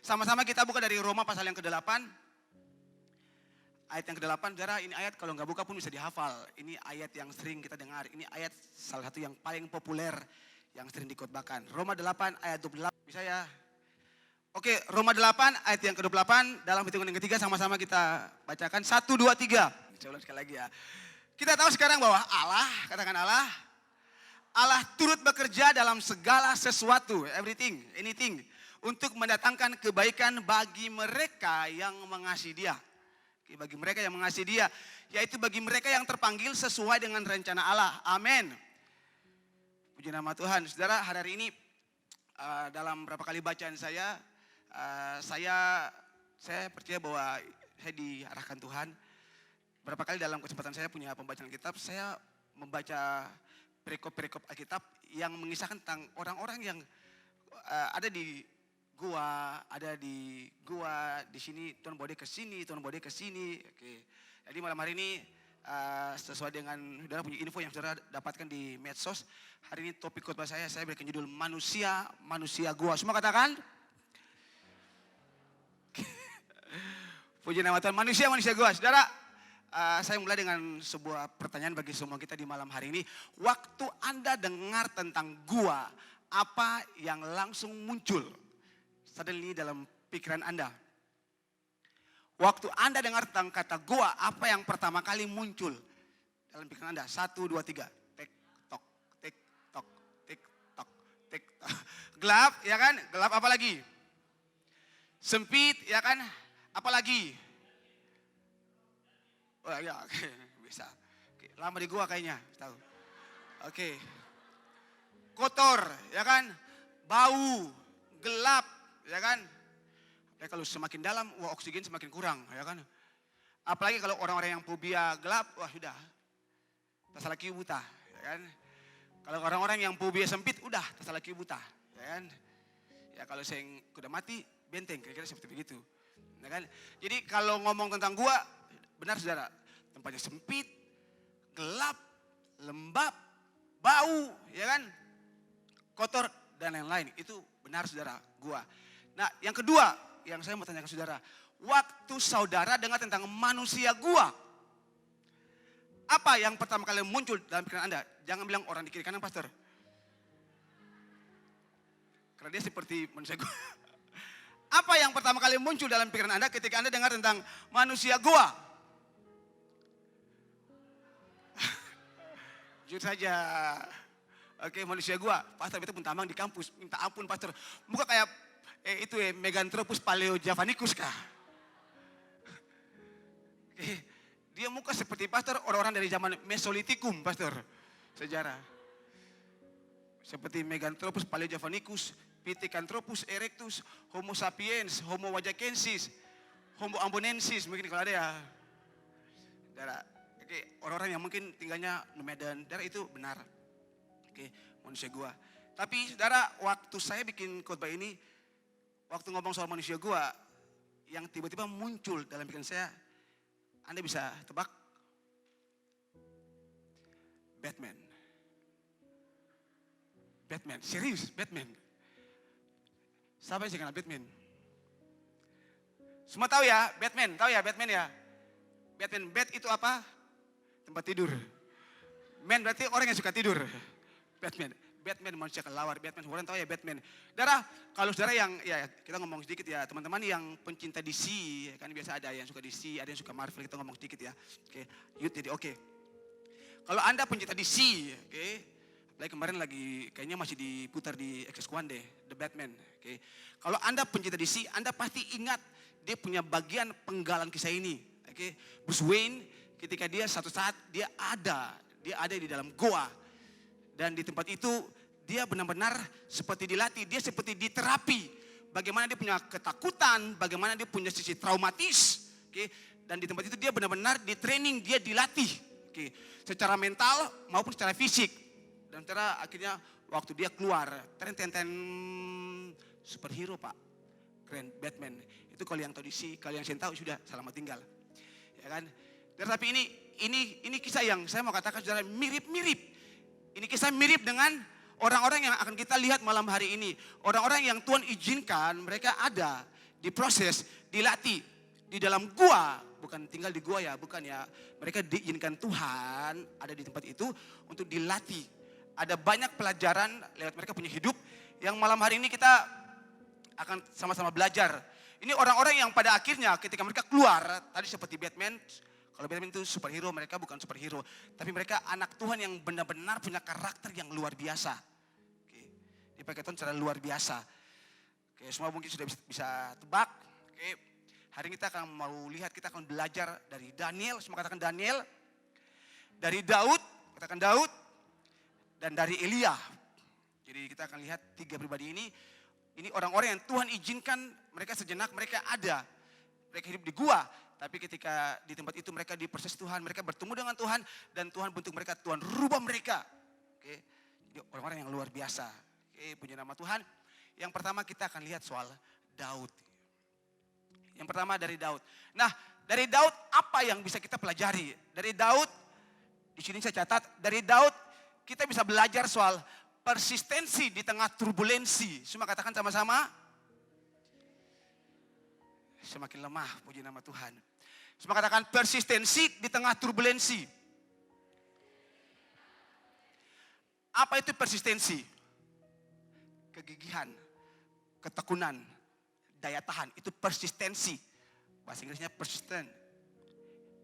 Sama-sama kita buka dari Roma pasal yang ke-8. Ayat yang ke-8, saudara, ini ayat kalau nggak buka pun bisa dihafal. Ini ayat yang sering kita dengar. Ini ayat salah satu yang paling populer yang sering dikhotbahkan. Roma 8 ayat 28, bisa ya? Oke, Roma 8 ayat yang ke-28, dalam hitungan yang ketiga sama-sama kita bacakan. 1, 2, 3. Saya ulang sekali lagi ya. Kita tahu sekarang bahwa Allah, katakan Allah turut bekerja dalam segala sesuatu, everything, anything, untuk mendatangkan kebaikan bagi mereka yang mengasihi Dia. Bagi mereka yang mengasihi Dia, yaitu bagi mereka yang terpanggil sesuai dengan rencana Allah. Amin. Puji nama Tuhan. Saudara, hari ini dalam beberapa kali bacaan saya percaya bahwa saya diarahkan Tuhan. Berapa kali dalam kesempatan saya punya pembacaan kitab, saya membaca perikop-perikop Alkitab yang mengisahkan tentang orang-orang yang ada di gua, di sini, Tuhan bawa dia ke sini, Tuhan bawa dia ke sini. Oke. Jadi malam hari ini sesuai dengan saudara punya info yang saudara dapatkan di medsos, hari ini topik khotbah saya berikan judul manusia gua. Semua katakan? Puji nama Tuhan, manusia gua. Saudara, saya mulai dengan sebuah pertanyaan bagi semua kita di malam hari ini. Waktu Anda dengar tentang gua, apa yang langsung muncul suddenly dalam pikiran Anda? Waktu Anda dengar tentang kata gua, apa yang pertama kali muncul dalam pikiran Anda? 1, 2, 3. Tik tok, tik tok, tik tok, tik tok. Gelap, ya kan? Gelap apa lagi? Sempit, ya kan? Apa lagi? Oh ya, oke, bisa. Oke, lama di gua kayaknya, tahu. Oke. Kotor, ya kan? Bau, gelap, ya kan? Ya kalau semakin dalam, oksigen semakin kurang, ya kan? Apalagi kalau orang-orang yang fobia gelap, wah sudah. Tasalaki buta, ya kan? Kalau orang-orang yang fobia sempit, udah tasalaki buta, ya kan? Ya kalau saya udah mati, benteng, kira-kira seperti begitu. Ya kan? Jadi kalau ngomong tentang gua, benar saudara, tempatnya sempit, gelap, lembab, bau, ya kan? Kotor dan lain-lain. Itu benar saudara, gua. Nah, yang kedua yang saya mau tanyakan saudara, waktu saudara dengar tentang manusia gua, apa yang pertama kali muncul dalam pikiran Anda? Jangan bilang orang di kiri kanan, pastor. Karena dia seperti manusia gua. Apa yang pertama kali muncul dalam pikiran Anda ketika Anda dengar tentang manusia gua? Jujur saja. Oke, manusia gua, pastor itu pun tamang di kampus, minta ampun pastor. Muka kayak Meganthropus paleojavanicus kah? Dia muka seperti pastor orang-orang dari zaman Mesolitikum, pastor. Sejarah. Seperti Meganthropus paleojavanicus, Pithecanthropus erectus, Homo sapiens, Homo wajakensis, Homo ambonensis, mungkin kalau ada ya. Daerah, orang-orang yang mungkin tinggalnya nomaden, daerah itu benar. Oke, manusia gua. Tapi saudara, waktu saya bikin khotbah ini, waktu ngomong soal manusia gua, yang tiba-tiba muncul dalam pikiran saya, Anda bisa tebak? Batman. Batman, serius, Batman. Siapa yang sih kenal Batman? Semua tahu ya, Batman, tahu ya Batman ya? Batman, bat itu apa? Tempat tidur. Man berarti orang yang suka tidur. Batman manusia kelawar, Batman, orang tahu ya Batman. Saudara, kalau saudara yang, ya kita ngomong sedikit ya, teman-teman yang pencinta DC, kan biasa ada yang suka DC, ada yang suka Marvel, kita ngomong sedikit ya. Oke, jadi oke. Kalau Anda pencinta DC, oke, apalagi kemarin lagi kayaknya masih diputar di XX1 deh, The Batman. Oke. Kalau Anda pencinta DC, Anda pasti ingat dia punya bagian penggalan kisah ini. Oke. Bruce Wayne ketika dia satu saat dia ada di dalam goa. Dan di tempat itu dia benar-benar seperti dilatih, dia seperti diterapi. Bagaimana dia punya ketakutan, bagaimana dia punya sisi traumatis. Oke. Dan di tempat itu dia benar-benar di training, dia dilatih. Oke. Secara mental maupun secara fisik. Dan secara akhirnya waktu dia keluar, superhero pak, keren Batman. Itu kalau yang tahu DC, kalau yang saya tahu sudah selamat tinggal, ya kan. Tetapi ini kisah yang saya mau katakan saudara mirip-mirip. Ini kisah mirip dengan orang-orang yang akan kita lihat malam hari ini. Orang-orang yang Tuhan izinkan mereka ada diproses, dilatih di dalam gua, bukan tinggal di gua ya, bukan ya. Mereka diizinkan Tuhan ada di tempat itu untuk dilatih. Ada banyak pelajaran lewat mereka punya hidup yang malam hari ini kita akan sama-sama belajar. Ini orang-orang yang pada akhirnya ketika mereka keluar, tadi seperti Batman, kalau Batman itu superhero, mereka bukan superhero. Tapi mereka anak Tuhan yang benar-benar punya karakter yang luar biasa. Oke, dipakai Tuhan secara luar biasa. Oke, semua mungkin sudah bisa tebak. Oke, hari ini kita akan mau lihat, kita akan belajar dari Daniel, semua katakan Daniel. Dari Daud, katakan Daud. Dan dari Elia. Jadi kita akan lihat 3 pribadi ini. Ini orang-orang yang Tuhan izinkan mereka sejenak, mereka ada. Mereka hidup di gua. Tapi ketika di tempat itu mereka diproses Tuhan, mereka bertemu dengan Tuhan. Dan Tuhan bentuk mereka, Tuhan rubah mereka. Oke, jadi orang-orang yang luar biasa. Oke, punya nama Tuhan. Yang pertama kita akan lihat soal Daud. Yang pertama dari Daud. Nah, dari Daud apa yang bisa kita pelajari? Dari Daud, di sini saya catat, dari Daud kita bisa belajar soal persistensi di tengah turbulensi. Semua katakan sama-sama. Semakin lemah, puji nama Tuhan. Semua katakan persistensi di tengah turbulensi. Apa itu persistensi? Kegigihan, ketekunan, daya tahan. Itu persistensi. Bahasa Inggrisnya persistent.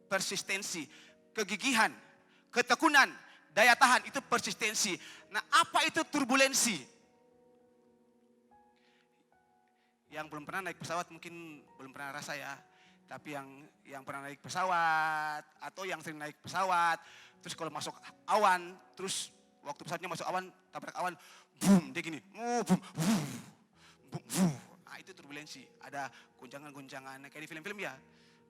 Persistensi, kegigihan, ketekunan, daya tahan, itu persistensi. Nah, apa itu turbulensi? Yang belum pernah naik pesawat mungkin belum pernah rasa ya. Tapi yang pernah naik pesawat atau yang sering naik pesawat, terus kalau masuk awan, terus waktu pesawatnya masuk awan, tabrak awan, boom, dia gini, boom, boom, boom, boom. Nah, itu turbulensi. Ada goncangan-goncangan kayak di film-film ya.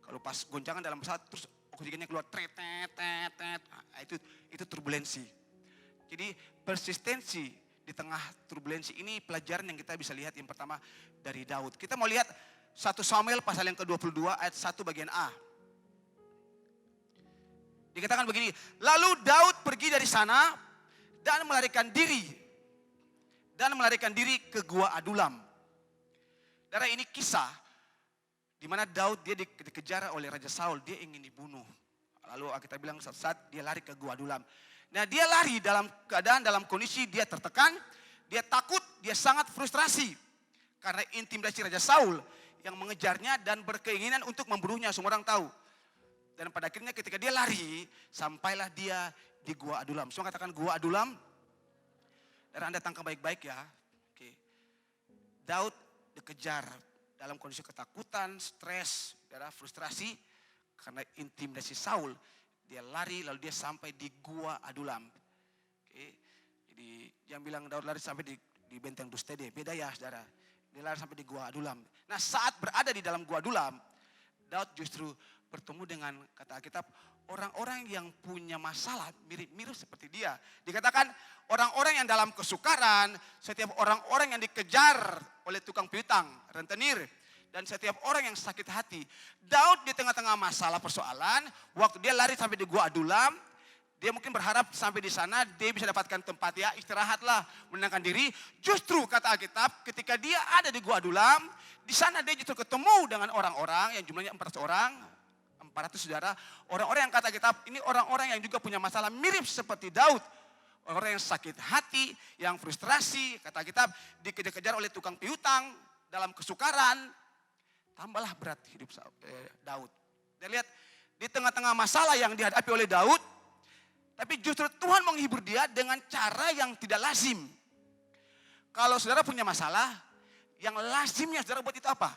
Kalau pas goncangan dalam pesawat terus oksigennya keluar, nah, itu turbulensi. Jadi persistensi di tengah turbulensi ini pelajaran yang kita bisa lihat yang pertama dari Daud. Kita mau lihat 1 Samuel pasal yang ke-22 ayat 1 bagian A. Dikatakan begini, lalu Daud pergi dari sana dan melarikan diri ke Gua Adulam. Darah ini kisah di mana Daud dia dikejar oleh Raja Saul, dia ingin dibunuh. Lalu kita bilang saat dia lari ke Gua Adulam. Nah, dia lari dalam keadaan, dalam kondisi dia tertekan, dia takut, dia sangat frustrasi. Karena intimidasi Raja Saul yang mengejarnya dan berkeinginan untuk membunuhnya, semua orang tahu. Dan pada akhirnya ketika dia lari, sampailah dia di Gua Adulam. Semua katakan Gua Adulam. Dan Anda tangkap baik-baik ya. Oke. Daud dikejar dalam kondisi ketakutan, stres, frustrasi karena intimidasi Saul. Dia lari lalu dia sampai di Gua Adulam. Oke. Jadi yang bilang Daud lari sampai di benteng Dustede, beda ya saudara. Dia lari sampai di Gua Adulam. Nah, saat berada di dalam Gua Adulam, Daud justru bertemu dengan, kata Alkitab, orang-orang yang punya masalah mirip-mirip seperti dia. Dikatakan orang-orang yang dalam kesukaran, setiap orang-orang yang dikejar oleh tukang piutang, rentenir, dan setiap orang yang sakit hati. Daud di tengah-tengah masalah persoalan, waktu dia lari sampai di Gua Adulam, dia mungkin berharap sampai di sana dia bisa dapatkan tempat ya, istirahatlah, menenangkan diri. Justru kata Alkitab, ketika dia ada di Gua Adulam, di sana dia justru ketemu dengan orang-orang yang jumlahnya 400 orang, 400 saudara, orang-orang yang kata Alkitab, ini orang-orang yang juga punya masalah mirip seperti Daud. Orang-orang yang sakit hati, yang frustrasi, kata Alkitab, dikejar-kejar oleh tukang piutang, dalam kesukaran, tambahlah berat hidup Daud. Dan lihat, di tengah-tengah masalah yang dihadapi oleh Daud, tapi justru Tuhan menghibur dia dengan cara yang tidak lazim. Kalau saudara punya masalah, yang lazimnya saudara buat itu apa?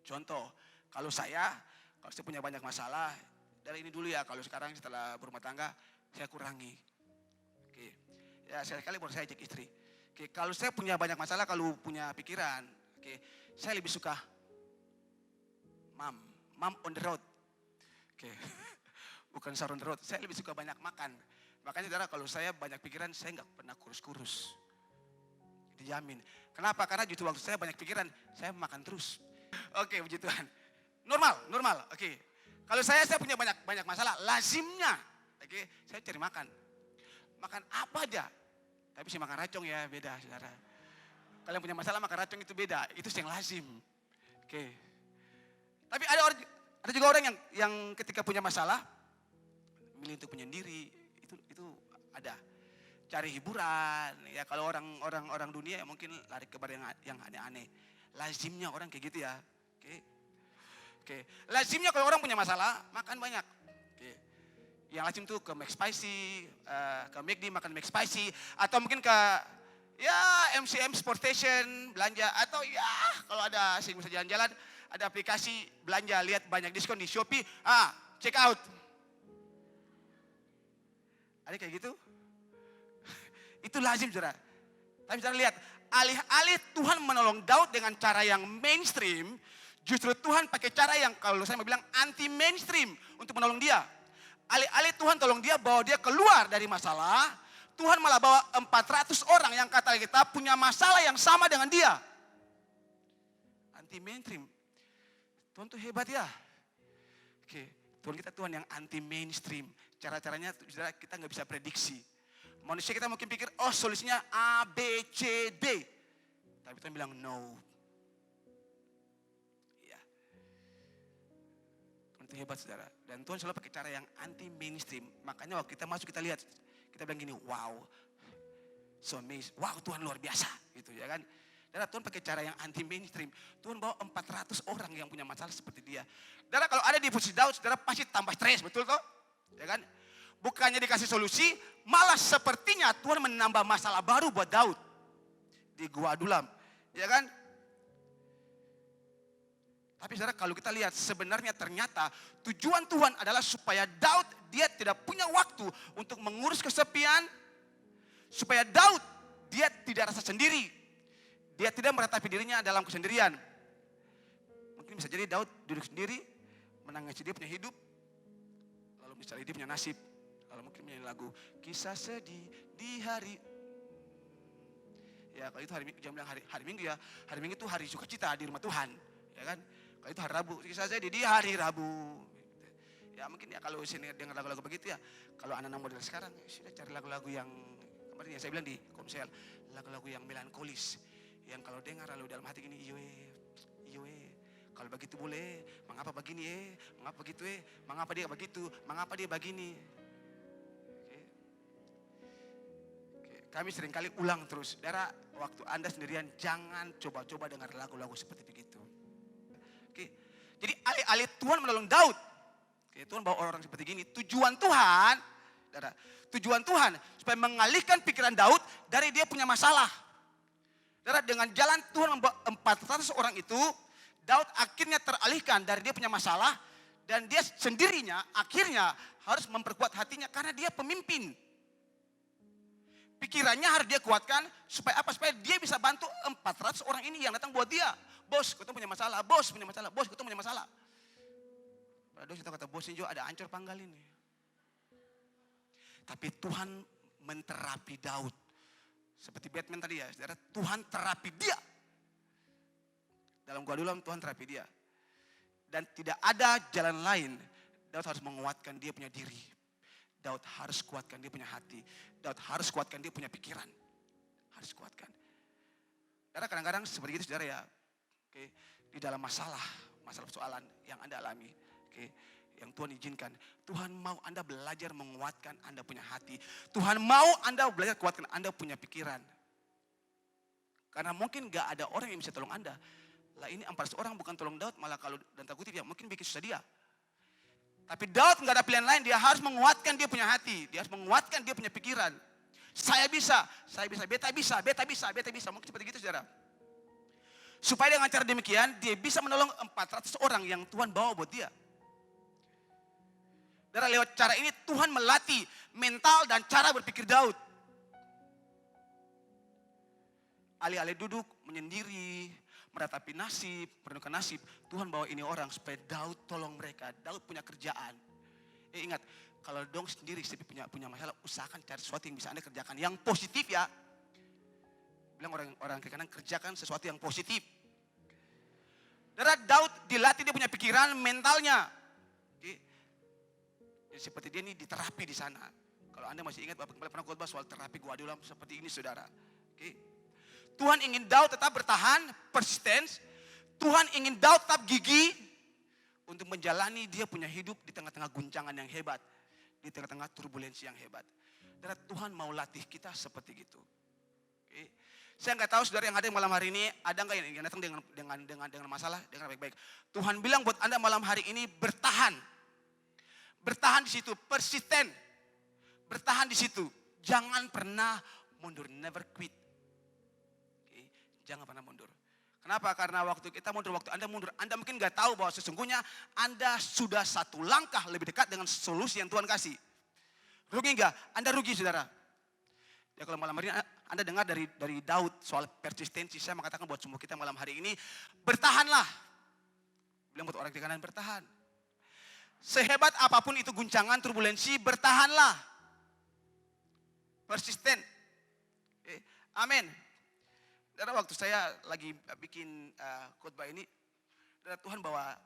Contoh, kalau saya punya banyak masalah, dari ini dulu ya, kalau sekarang setelah berumah tangga, saya kurangi. Oke, ya sekali baru saya ajak istri. Oke, kalau saya punya banyak masalah, kalau punya pikiran, oke, saya lebih suka mom on the road. Oke, bukan sahur on the road, saya lebih suka banyak makan. Makanya saudara, kalau saya banyak pikiran, saya nggak pernah kurus-kurus. Dijamin. Kenapa? Karena justru waktu saya banyak pikiran, saya makan terus. Oke, puji Tuhan. Normal. Oke. Kalau saya punya banyak masalah, lazimnya, oke, saya cari makan. Makan apa aja. Tapi sih makan racung ya, beda saudara. Kalian punya masalah maka racun itu beda. Itu yang lazim. Oke. Tapi ada juga orang yang ketika punya masalah milih untuk menyendiri. Itu ada. Cari hiburan. Ya kalau orang dunia mungkin lari ke bar yang aneh-aneh. Lazimnya orang kayak gitu ya. Oke. Lazimnya kalau orang punya masalah makan banyak. Oke. Yang lazim tuh ke McSpicy, ke McD makan McSpicy, atau mungkin ke MCM Sport Station belanja, atau kalau ada sih bisa jalan-jalan, ada aplikasi belanja lihat banyak diskon di Shopee, check out. Ada kayak gitu? Itu lazim saudara. Tapi saudara lihat, alih-alih Tuhan menolong Daud dengan cara yang mainstream, justru Tuhan pakai cara yang kalau saya mau bilang anti mainstream untuk menolong dia. Alih-alih Tuhan tolong dia, bawa dia keluar dari masalah, Tuhan malah bawa 400 orang yang kata kita punya masalah yang sama dengan dia. Anti mainstream. Tuhan tuh hebat ya. Oke, Tuhan kita Tuhan yang anti mainstream. Cara-caranya kita nggak bisa prediksi. Manusia kita mungkin pikir, solusinya A, B, C, D. Tapi Tuhan bilang no. Ya. Tuhan itu hebat saudara. Dan Tuhan selalu pakai cara yang anti mainstream. Makanya waktu kita masuk kita lihat. Kita bilang gini, wow, so amazing, wow Tuhan luar biasa, gitu ya kan. Dan Tuhan pakai cara yang anti mainstream. Tuhan bawa 400 orang yang punya masalah seperti dia. Saudara kalau ada di posisi Daud, saudara pasti tambah stres, betul toh? Ya kan? Bukannya dikasih solusi, malah sepertinya Tuhan menambah masalah baru buat Daud di Gua Adulam, ya kan? Tapi saudara kalau kita lihat sebenarnya ternyata tujuan Tuhan adalah supaya Daud dia tidak punya waktu untuk mengurus kesepian. Supaya Daud dia tidak rasa sendiri. Dia tidak meratapi dirinya dalam kesendirian. Mungkin bisa jadi Daud duduk sendiri menangisi dia punya hidup. Lalu misalnya dia punya nasib. Lalu mungkin menyanyi lagu kisah sedih di hari. Ya kalau itu jangan bilang hari Minggu ya. Hari Minggu itu hari sukacita di rumah Tuhan. Ya kan? Kalau itu hari Rabu, kisah saya di hari Rabu. Ya mungkin ya kalau sini dengar lagu-lagu begitu ya. Kalau anak-anak model sekarang, sudah cari lagu-lagu yang kemarin ya saya bilang di Komsel, lagu-lagu yang melankolis. Yang kalau dengar lalu dalam hati gini, iyoe, kalau begitu boleh, mengapa begini mengapa begitu mengapa dia begitu, mengapa dia begini. Oke. Kami seringkali ulang terus, saudara, waktu Anda sendirian jangan coba-coba dengar lagu-lagu seperti begitu. Jadi alih-alih Tuhan menolong Daud, Tuhan bawa orang-orang seperti gini. Tujuan Tuhan supaya mengalihkan pikiran Daud dari dia punya masalah. Dengan jalan Tuhan membawa 400 orang itu, Daud akhirnya teralihkan dari dia punya masalah dan dia sendirinya akhirnya harus memperkuat hatinya karena dia pemimpin. Pikirannya harus dia kuatkan supaya apa? Supaya dia bisa bantu 400 orang ini yang datang buat dia. Bos, kita punya masalah. Bos, kita punya masalah. Pada kita kata bos ini juga ada ancur panggal ini. Tapi Tuhan menterapi Daud. Seperti Batman tadi ya, saudara, Tuhan terapi dia. Dalam Gua Adulam Tuhan terapi dia. Dan tidak ada jalan lain. Daud harus menguatkan dia punya diri. Daud harus kuatkan dia punya hati. Daud harus kuatkan dia punya pikiran. Harus kuatkan. Saudara kadang-kadang seperti itu saudara ya. Oke, di dalam masalah persoalan yang Anda alami. Oke, yang Tuhan izinkan. Tuhan mau Anda belajar menguatkan Anda punya hati. Tuhan mau Anda belajar kuatkan Anda punya pikiran. Karena mungkin gak ada orang yang bisa tolong Anda. Lah ini 400 orang bukan tolong Daud, malah kalau dan takutip ya mungkin bikin susah dia. Tapi Daud gak ada pilihan lain, dia harus menguatkan dia punya hati. Dia harus menguatkan dia punya pikiran. Saya bisa, beta bisa. Mungkin seperti itu saudara. Supaya dengan cara demikian dia bisa menolong 400 orang yang Tuhan bawa buat dia. Saudara, lewat cara ini Tuhan melatih mental dan cara berpikir Daud. Alih-alih duduk menyendiri, meratapi nasib, merenungkan nasib, Tuhan bawa ini orang supaya Daud tolong mereka. Daud punya kerjaan. Ingat, kalau dong sendiri punya masalah, usahakan cari sesuatu yang bisa Anda kerjakan yang positif ya. Bilang orang kiri kanan, kerjakan sesuatu yang positif. Saudara, Daud dilatih dia punya pikiran, mentalnya. Jadi seperti dia ini diterapi di sana. Kalau Anda masih ingat Bapak kembali pernah khotbah soal terapi Gua Adulam seperti ini saudara. Oke. Tuhan ingin Daud tetap bertahan, persisten. Tuhan ingin Daud tetap gigih untuk menjalani dia punya hidup di tengah-tengah guncangan yang hebat, di tengah-tengah turbulensi yang hebat. Dan Tuhan mau latih kita seperti itu. Oke. Saya nggak tahu saudara yang ada malam hari ini, ada nggak yang datang dengan masalah, dengan baik-baik. Tuhan bilang buat Anda malam hari ini bertahan. Bertahan di situ, persisten. Bertahan di situ. Jangan pernah mundur, never quit. Oke. Jangan pernah mundur. Kenapa? Karena waktu kita mundur, waktu Anda mundur, Anda mungkin nggak tahu bahwa sesungguhnya Anda sudah satu langkah lebih dekat dengan solusi yang Tuhan kasih. Rugi nggak? Anda rugi, saudara. Ya kalau malam hari ini Anda dengar dari Daud soal persistensi, saya mengatakan buat semua kita malam hari ini, bertahanlah. Bilang buat orang di kanan, bertahan. Sehebat apapun itu guncangan, turbulensi, bertahanlah. Persisten. Amin. Dan waktu saya lagi bikin khotbah ini, Tuhan bawa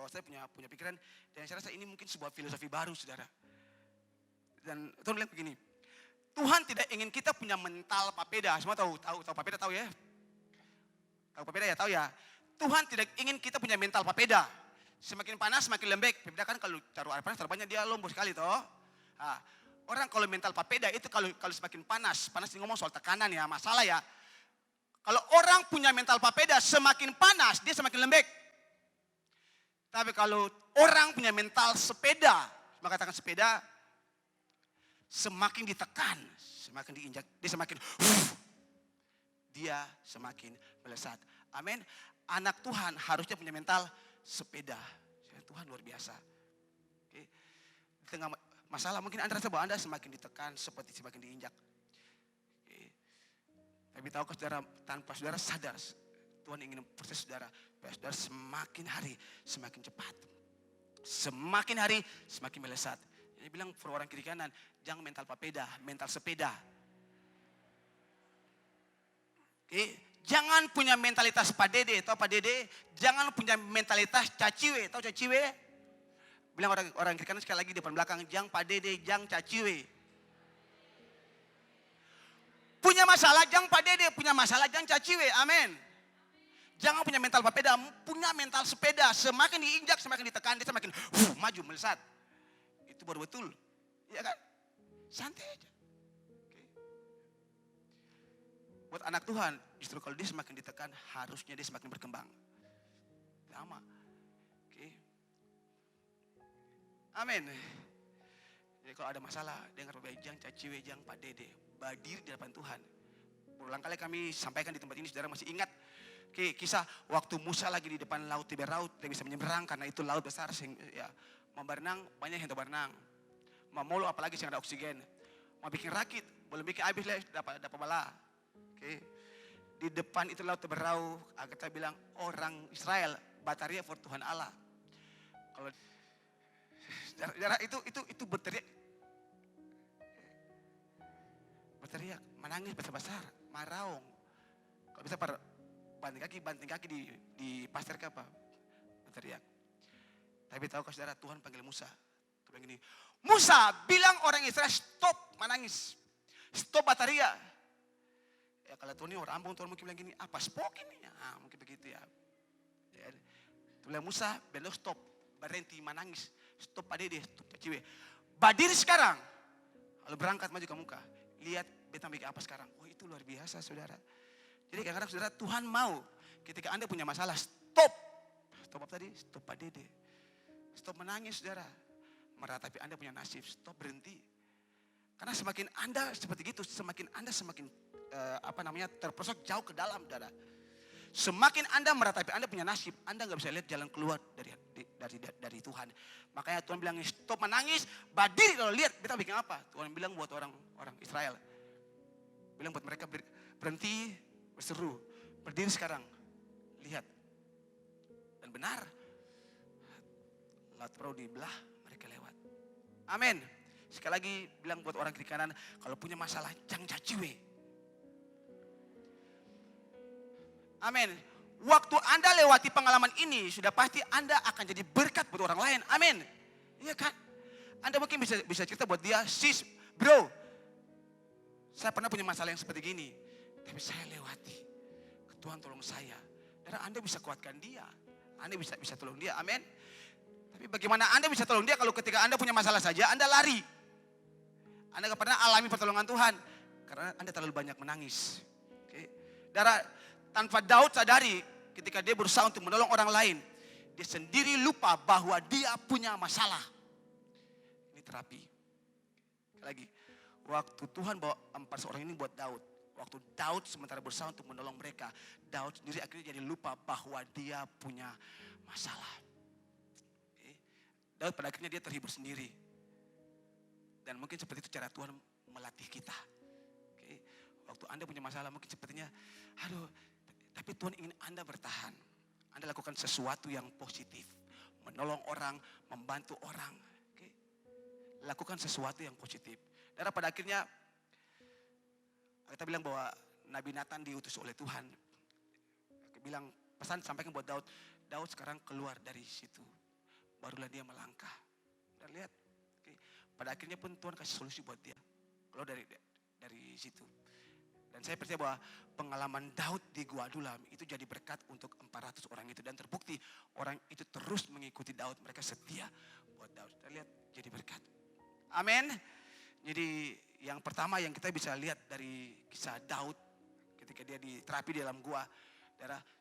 saya punya pikiran, dan saya rasa ini mungkin sebuah filosofi baru, saudara. Dan Tuhan bilang begini, Tuhan tidak ingin kita punya mental papeda. Semua tahu papeda, tahu ya? Tahu papeda ya, tahu ya? Tuhan tidak ingin kita punya mental papeda. Semakin panas semakin lembek. Papeda kan kalau taruh air panas terbanyak dia lembut sekali toh. Nah, orang kalau mental papeda itu kalau semakin panas ini ngomong soal tekanan ya, masalah ya. Kalau orang punya mental papeda, semakin panas, dia semakin lembek. Tapi kalau orang punya mental sepeda, maka katakan sepeda, semakin ditekan, semakin diinjak, dia semakin melesat. Amin. Anak Tuhan harusnya punya mental sepeda. Tuhan luar biasa. Oke. Di tengah masalah mungkin Anda rasa bahwa Anda semakin ditekan, seperti semakin diinjak. Tapi tahukah saudara, tanpa saudara sadar, Tuhan ingin proses saudara, saudara semakin hari semakin cepat. Semakin hari semakin melesat. Dia bilang for orang kiri kanan, jangan mental papeda, mental sepeda. Oke, jangan punya mentalitas Pak Dede, tahu Pak Dede? Jangan punya mentalitas caciwe, tahu caciwe? Bilang orang kiri kanan sekali lagi depan belakang, jangan Pak Dede, jangan caciwe. Punya masalah, jangan Pak Dede. Punya masalah, jangan caciwe. Amin. Jangan punya mental papeda, punya mental sepeda. Semakin diinjak, semakin ditekan, dia semakin maju, melesat. Itu baru betul. Iya kan? Santai aja. Oke. Buat anak Tuhan, justru kalau dia semakin ditekan, harusnya dia semakin berkembang. Sama. Oke. Amin. Jadi kalau ada masalah, dengar baik, jangan caciwe, jangan Pak Dede. Badir di hadapan Tuhan. Berulang kali kami sampaikan di tempat ini, saudara masih ingat kisah waktu Musa lagi di depan laut Tiberat, dia bisa menyeberang karena itu laut besar. Ya, mau berenang, banyak yang berenang. Mau molo apalagi yang ada oksigen. Mau bikin rakit, boleh bikin habis lah dapat bala. Oke. Di depan itu laut Tiberat, kita bilang orang Israel bataria for Tuhan Allah. Kalau saudara itu berteriak, menangis besar-besar, maraung. Kalau bisa banting kaki di pasir apa? Berteriak. Tapi tahukah saudara, Tuhan panggil Musa. Tuhan bilang gini, Musa bilang orang Israel stop menangis, stop bataria. Ya kalau Tuhan ini orang Ambon, Tuhan mungkin bilang gini, apa spok ini? Nah, mungkin begitu ya. Tuhan bilang Musa, bilang stop, berhenti menangis, stop Pak Dede, stop caciwe. Berdiri sekarang, lalu berangkat maju ke muka. Lihat beta bikin apa sekarang. Oh itu luar biasa saudara. Jadi kadang-kadang saudara, Tuhan mau ketika Anda punya masalah, stop. Stop apa tadi? Stop Pak Dede. Stop menangis saudara. Meratapi Anda punya nasib, stop, berhenti. Karena semakin Anda seperti gitu, semakin Anda semakin terperosok jauh ke dalam saudara. Semakin Anda meratapi Anda punya nasib, Anda gak bisa lihat jalan keluar dari Tuhan. Makanya Tuhan bilang stop menangis, berdiri kalau lihat kita bikin apa. Tuhan bilang buat orang Israel, bilang buat mereka berhenti berseru, berdiri sekarang, lihat. Dan benar, laut Perahu dibelah, mereka lewat. Amin. Sekali lagi bilang buat orang kiri kanan, kalau punya masalah jangan caciwe. Amin. Waktu Anda lewati pengalaman ini, sudah pasti Anda akan jadi berkat buat orang lain. Amin. Iya kan? Anda mungkin bisa cerita buat dia, sis, bro, saya pernah punya masalah yang seperti gini. Tapi saya lewati. Tuhan tolong saya. Dan Anda bisa kuatkan dia. Anda bisa tolong dia. Amin. Tapi bagaimana Anda bisa tolong dia kalau ketika Anda punya masalah saja Anda lari? Anda gak pernah alami pertolongan Tuhan. Karena Anda terlalu banyak menangis. Oke. Darah, tanpa Daud sadari ketika dia berusaha untuk menolong orang lain. Dia sendiri lupa bahwa dia punya masalah. Ini terapi. Lagi. Waktu Tuhan bawa 4 orang ini buat Daud. Waktu Daud sementara berusaha untuk menolong mereka. Daud sendiri akhirnya jadi lupa bahwa dia punya masalah. Oke. Daud pada akhirnya dia terhibur sendiri. Dan mungkin seperti itu cara Tuhan melatih kita. Oke. Waktu Anda punya masalah mungkin sepertinya, aduh, tapi Tuhan ingin Anda bertahan. Anda lakukan sesuatu yang positif. Menolong orang, membantu orang. Oke. Lakukan sesuatu yang positif. Dan pada akhirnya, kita bilang bahwa Nabi Nathan diutus oleh Tuhan. Bilang, pesan sampaikan buat Daud. Daud sekarang keluar dari situ. Barulah dia melangkah. Dan lihat. Pada akhirnya pun Tuhan kasih solusi buat dia. Keluar dari situ. Dan saya percaya bahwa pengalaman Daud di Gua Adulam itu jadi berkat untuk 400 orang itu. Dan terbukti orang itu terus mengikuti Daud. Mereka setia buat Daud. Kita lihat jadi berkat. Amin. Jadi yang pertama yang kita bisa lihat dari kisah Daud. Ketika dia diterapi di dalam gua.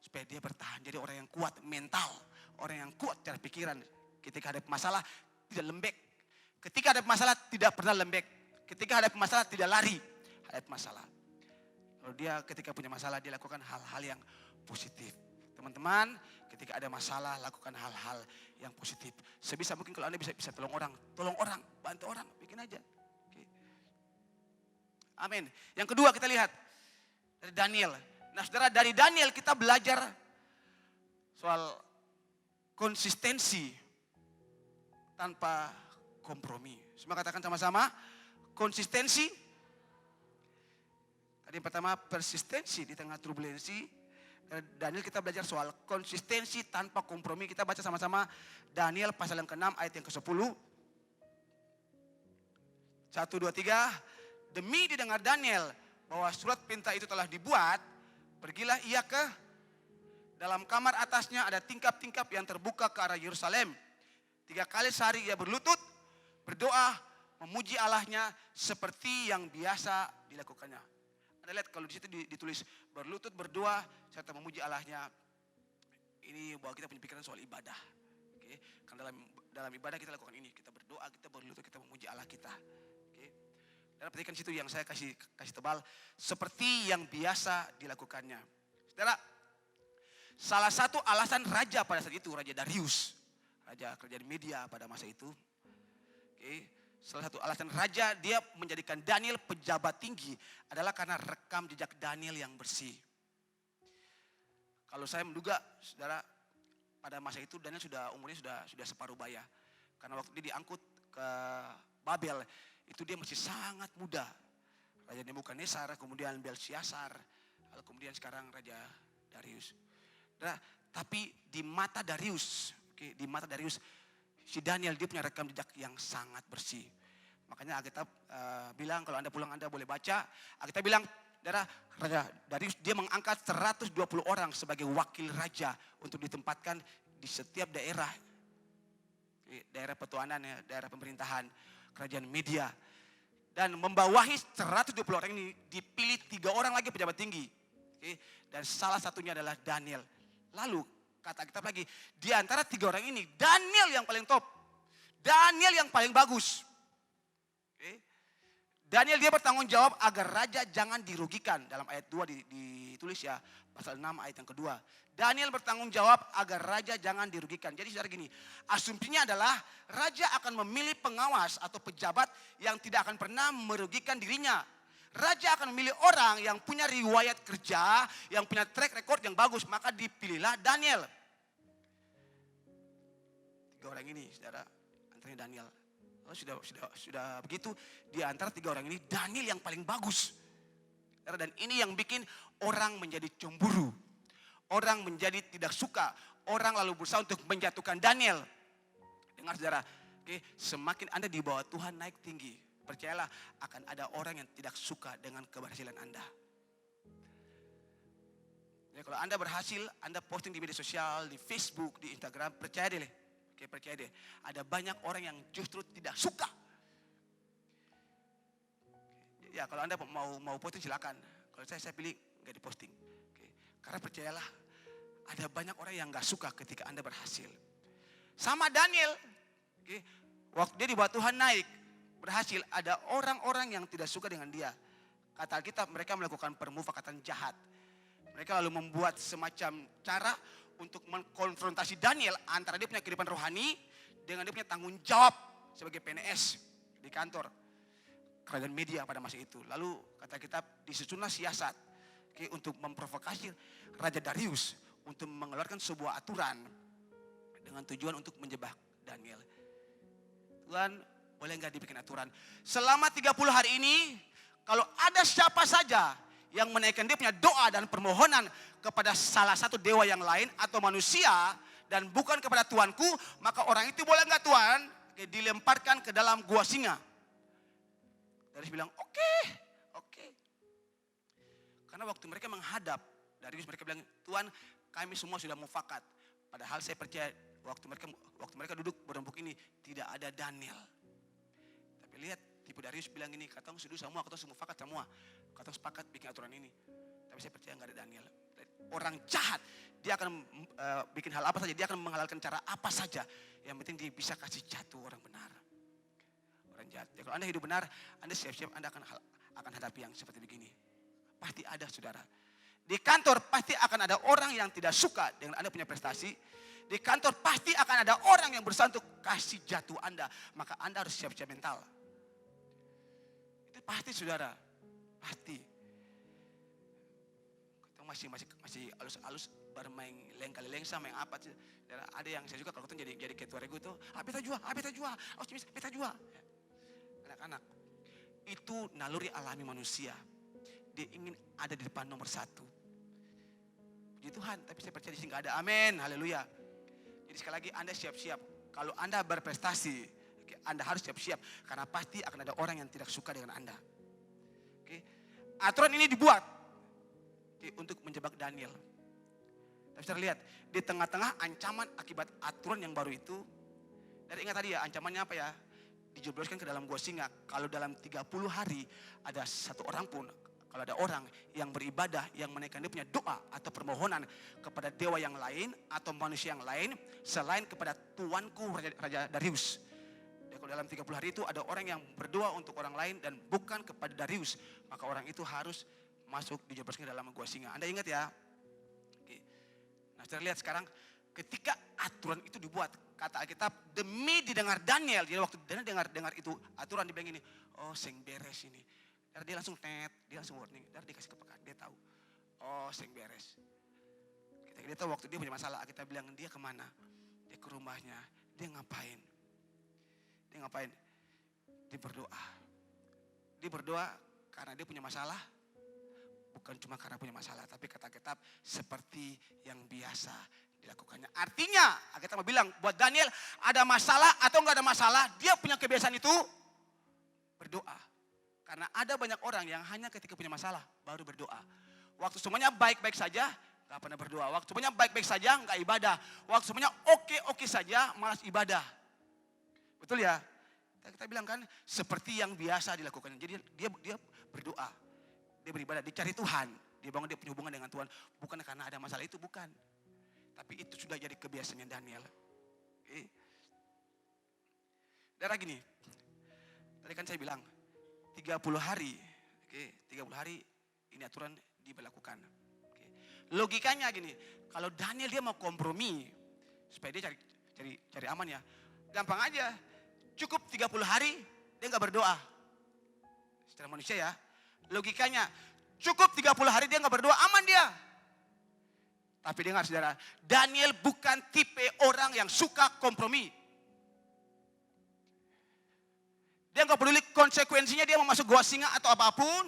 Supaya dia bertahan. Jadi orang yang kuat mental. Orang yang kuat cara pikiran. Ketika ada masalah tidak lembek. Ketika ada masalah tidak pernah lembek. Ketika ada masalah tidak lari. Ada masalah. Kalau dia ketika punya masalah dia lakukan hal-hal yang positif. Teman-teman, ketika ada masalah lakukan hal-hal yang positif. Sebisa mungkin kalau Anda bisa tolong orang, bantu orang, bikin aja. Oke. Amin. Yang kedua kita lihat dari Daniel. Nah, saudara, dari Daniel kita belajar soal konsistensi tanpa kompromi. Semua katakan sama-sama, konsistensi. Tadi yang pertama persistensi di tengah turbulensi. Daniel kita belajar soal konsistensi tanpa kompromi. Kita baca sama-sama Daniel pasal yang ke-6 ayat yang ke-10. 1, 2, 3. Demi didengar Daniel bahwa surat perintah itu telah dibuat, pergilah ia ke dalam kamar atasnya ada tingkap-tingkap yang terbuka ke arah Yerusalem. 3 kali sehari ia berlutut, berdoa, memuji Allahnya seperti yang biasa dilakukannya. Anda lihat kalau di situ ditulis berlutut, berdoa, serta memuji Allahnya. Ini bahwa kita punya pikiran soal ibadah. Oke. Karena dalam ibadah kita lakukan ini. Kita berdoa, kita berlutut, kita memuji Allah kita. Oke. Dan perhatikan situ yang saya kasih tebal. Seperti yang biasa dilakukannya. Saudara, salah satu alasan raja pada saat itu, Raja Darius. Raja kerajaan Media pada masa itu. Oke, salah satu alasan raja dia menjadikan Daniel pejabat tinggi adalah karena rekam jejak Daniel yang bersih. Kalau saya menduga, saudara, pada masa itu Daniel umurnya sudah separuh baya. Karena waktu dia diangkut ke Babel, itu dia masih sangat muda. Raja Nebukadnezar, kemudian Belsyazar, lalu kemudian sekarang Raja Darius. Saudara, tapi di mata Darius, si Daniel dia punya rekam jejak yang sangat bersih. Makanya Alkitab bilang kalau Anda pulang Anda boleh baca. Alkitab bilang Raja Darius dia mengangkat 120 orang sebagai wakil raja untuk ditempatkan di setiap daerah. Daerah petuanan ya, daerah pemerintahan kerajaan Media. Dan membawahi 120 orang ini dipilih 3 orang lagi pejabat tinggi. Dan salah satunya adalah Daniel. Lalu kata Alkitab lagi, di antara 3 orang ini, Daniel yang paling top. Daniel yang paling bagus. Daniel dia bertanggung jawab agar raja jangan dirugikan. Dalam ayat 2 ditulis ya, pasal 6 ayat yang kedua. Daniel bertanggung jawab agar raja jangan dirugikan. Jadi saudara gini, asumsinya adalah raja akan memilih pengawas atau pejabat yang tidak akan pernah merugikan dirinya. Raja akan memilih orang yang punya riwayat kerja, yang punya track record yang bagus. Maka dipilihlah Daniel. 3 orang ini, saudara, antaranya Daniel. Lalu sudah begitu, di antara 3 orang ini, Daniel yang paling bagus. Dan ini yang bikin orang menjadi cemburu. Orang menjadi tidak suka. Orang lalu berusaha untuk menjatuhkan Daniel. Dengar saudara, semakin Anda di bawah Tuhan naik tinggi, percayalah akan ada orang yang tidak suka dengan keberhasilan Anda. Ya, kalau Anda berhasil, Anda posting di media sosial, di Facebook, di Instagram, percaya deh. Oke, percaya deh. Ada banyak orang yang justru tidak suka. Ya, kalau Anda mau posting silakan. Kalau saya pilih nggak diposting. Oke. Karena percayalah, ada banyak orang yang nggak suka ketika Anda berhasil. Sama Daniel. Oke. Waktu dia dibawa Tuhan naik, berhasil, ada orang-orang yang tidak suka dengan dia. Kata Alkitab, mereka melakukan permufakatan jahat. Mereka lalu membuat semacam cara untuk mengkonfrontasi Daniel antara dia punya kehidupan rohani dengan dia punya tanggung jawab sebagai PNS di kantor kerajaan Media pada masa itu. Lalu kata kitab disusunlah siasat untuk memprovokasi Raja Darius untuk mengeluarkan sebuah aturan dengan tujuan untuk menjebak Daniel. Tuhan, boleh nggak dibikin aturan? Selama 30 hari ini, kalau ada siapa saja yang menaikkan dia punya doa dan permohonan kepada salah satu dewa yang lain atau manusia dan bukan kepada Tuanku, maka orang itu boleh nggak Tuhan dilemparkan ke dalam gua singa. Darius bilang oke. Karena waktu mereka menghadap Darius, mereka bilang, Tuhan, kami semua sudah mufakat. Padahal saya percaya waktu mereka duduk berembuk ini tidak ada Daniel. Tapi lihat, tipe Darius bilang ini, katong sudah semua, katong mufakat semua. Katong sepakat bikin aturan ini. Tapi saya percaya nggak ada Daniel. Orang jahat, dia akan bikin hal apa saja, dia akan menghalalkan cara apa saja. Yang penting dia bisa kasih jatuh orang benar. Orang jahat. Ya, kalau Anda hidup benar, Anda siap-siap Anda akan hadapi yang seperti begini. Pasti ada, saudara. Di kantor pasti akan ada orang yang tidak suka dengan Anda punya prestasi. Di kantor pasti akan ada orang yang berusaha untuk kasih jatuh Anda. Maka Anda harus siap-siap mental. Itu pasti, saudara. Pasti. Kita masih alus-alus bermain lengkali-lengsa, main apa. Ada yang saya juga kalau kita jadi ketua regu itu, beta jual, optimis, beta jual. Anak-anak, itu naluri alami manusia. Dia ingin ada di depan nomor 1. Puji Tuhan, tapi saya percaya di sini gak ada. Amin, haleluya. Jadi sekali lagi Anda siap-siap. Kalau Anda berprestasi, Anda harus siap-siap. Karena pasti akan ada orang yang tidak suka dengan Anda. Aturan ini dibuat untuk menjebak Daniel. Tapi saudara lihat, di tengah-tengah ancaman akibat aturan yang baru itu. Dan ingat tadi ya, ancamannya apa ya? Dijebloskan ke dalam gua singa. Kalau dalam 30 hari ada satu orang pun, kalau ada orang yang beribadah, yang menaikkan dia punya doa atau permohonan kepada dewa yang lain atau manusia yang lain selain kepada Tuanku Raja Darius. Dan kalau dalam 30 hari itu ada orang yang berdoa untuk orang lain dan bukan kepada Darius, maka orang itu harus masuk dijebloskan ke dalam gua singa. Anda ingat ya? Oke. Nah, kita lihat sekarang ketika aturan itu dibuat, kata Alkitab demi didengar Daniel. Jadi waktu Daniel dengar itu aturan, dia bilang ini, oh seng beres ini. Dan dia langsung dia langsung warning, dan dia kasih kepekaan, dia tahu. Oh seng beres. Dia tahu waktu dia punya masalah, kita bilang dia kemana? Dia ke rumahnya, dia ngapain? Dia berdoa. Dia berdoa karena dia punya masalah. Bukan cuma karena punya masalah, tapi kata Alkitab seperti yang biasa dilakukannya. Artinya, Alkitab bilang buat Daniel ada masalah atau enggak ada masalah, dia punya kebiasaan itu berdoa. Karena ada banyak orang yang hanya ketika punya masalah baru berdoa. Waktu semuanya baik-baik saja, enggak pernah berdoa. Waktu semuanya baik-baik saja, enggak ibadah. Waktu semuanya oke-oke saja, malas ibadah. Betul ya? Kita bilang kan seperti yang biasa dilakukan. Jadi dia berdoa. Dia beribadah, dia cari Tuhan. Dia bangun, dia punya hubungan dengan Tuhan. Bukan karena ada masalah itu, bukan. Tapi itu sudah jadi kebiasaannya Daniel. Darah gini. Tadi kan saya bilang 30 hari. 30 hari ini aturan diberlakukan. Logikanya gini, kalau Daniel dia mau kompromi supaya dia cari aman ya. Gampang aja. Cukup 30 hari dia enggak berdoa. Secara manusia ya. Logikanya, cukup 30 hari dia gak berdoa, aman dia. Tapi dengar saudara, Daniel bukan tipe orang yang suka kompromi. Dia gak peduli konsekuensinya, dia mau masuk gua singa atau apapun.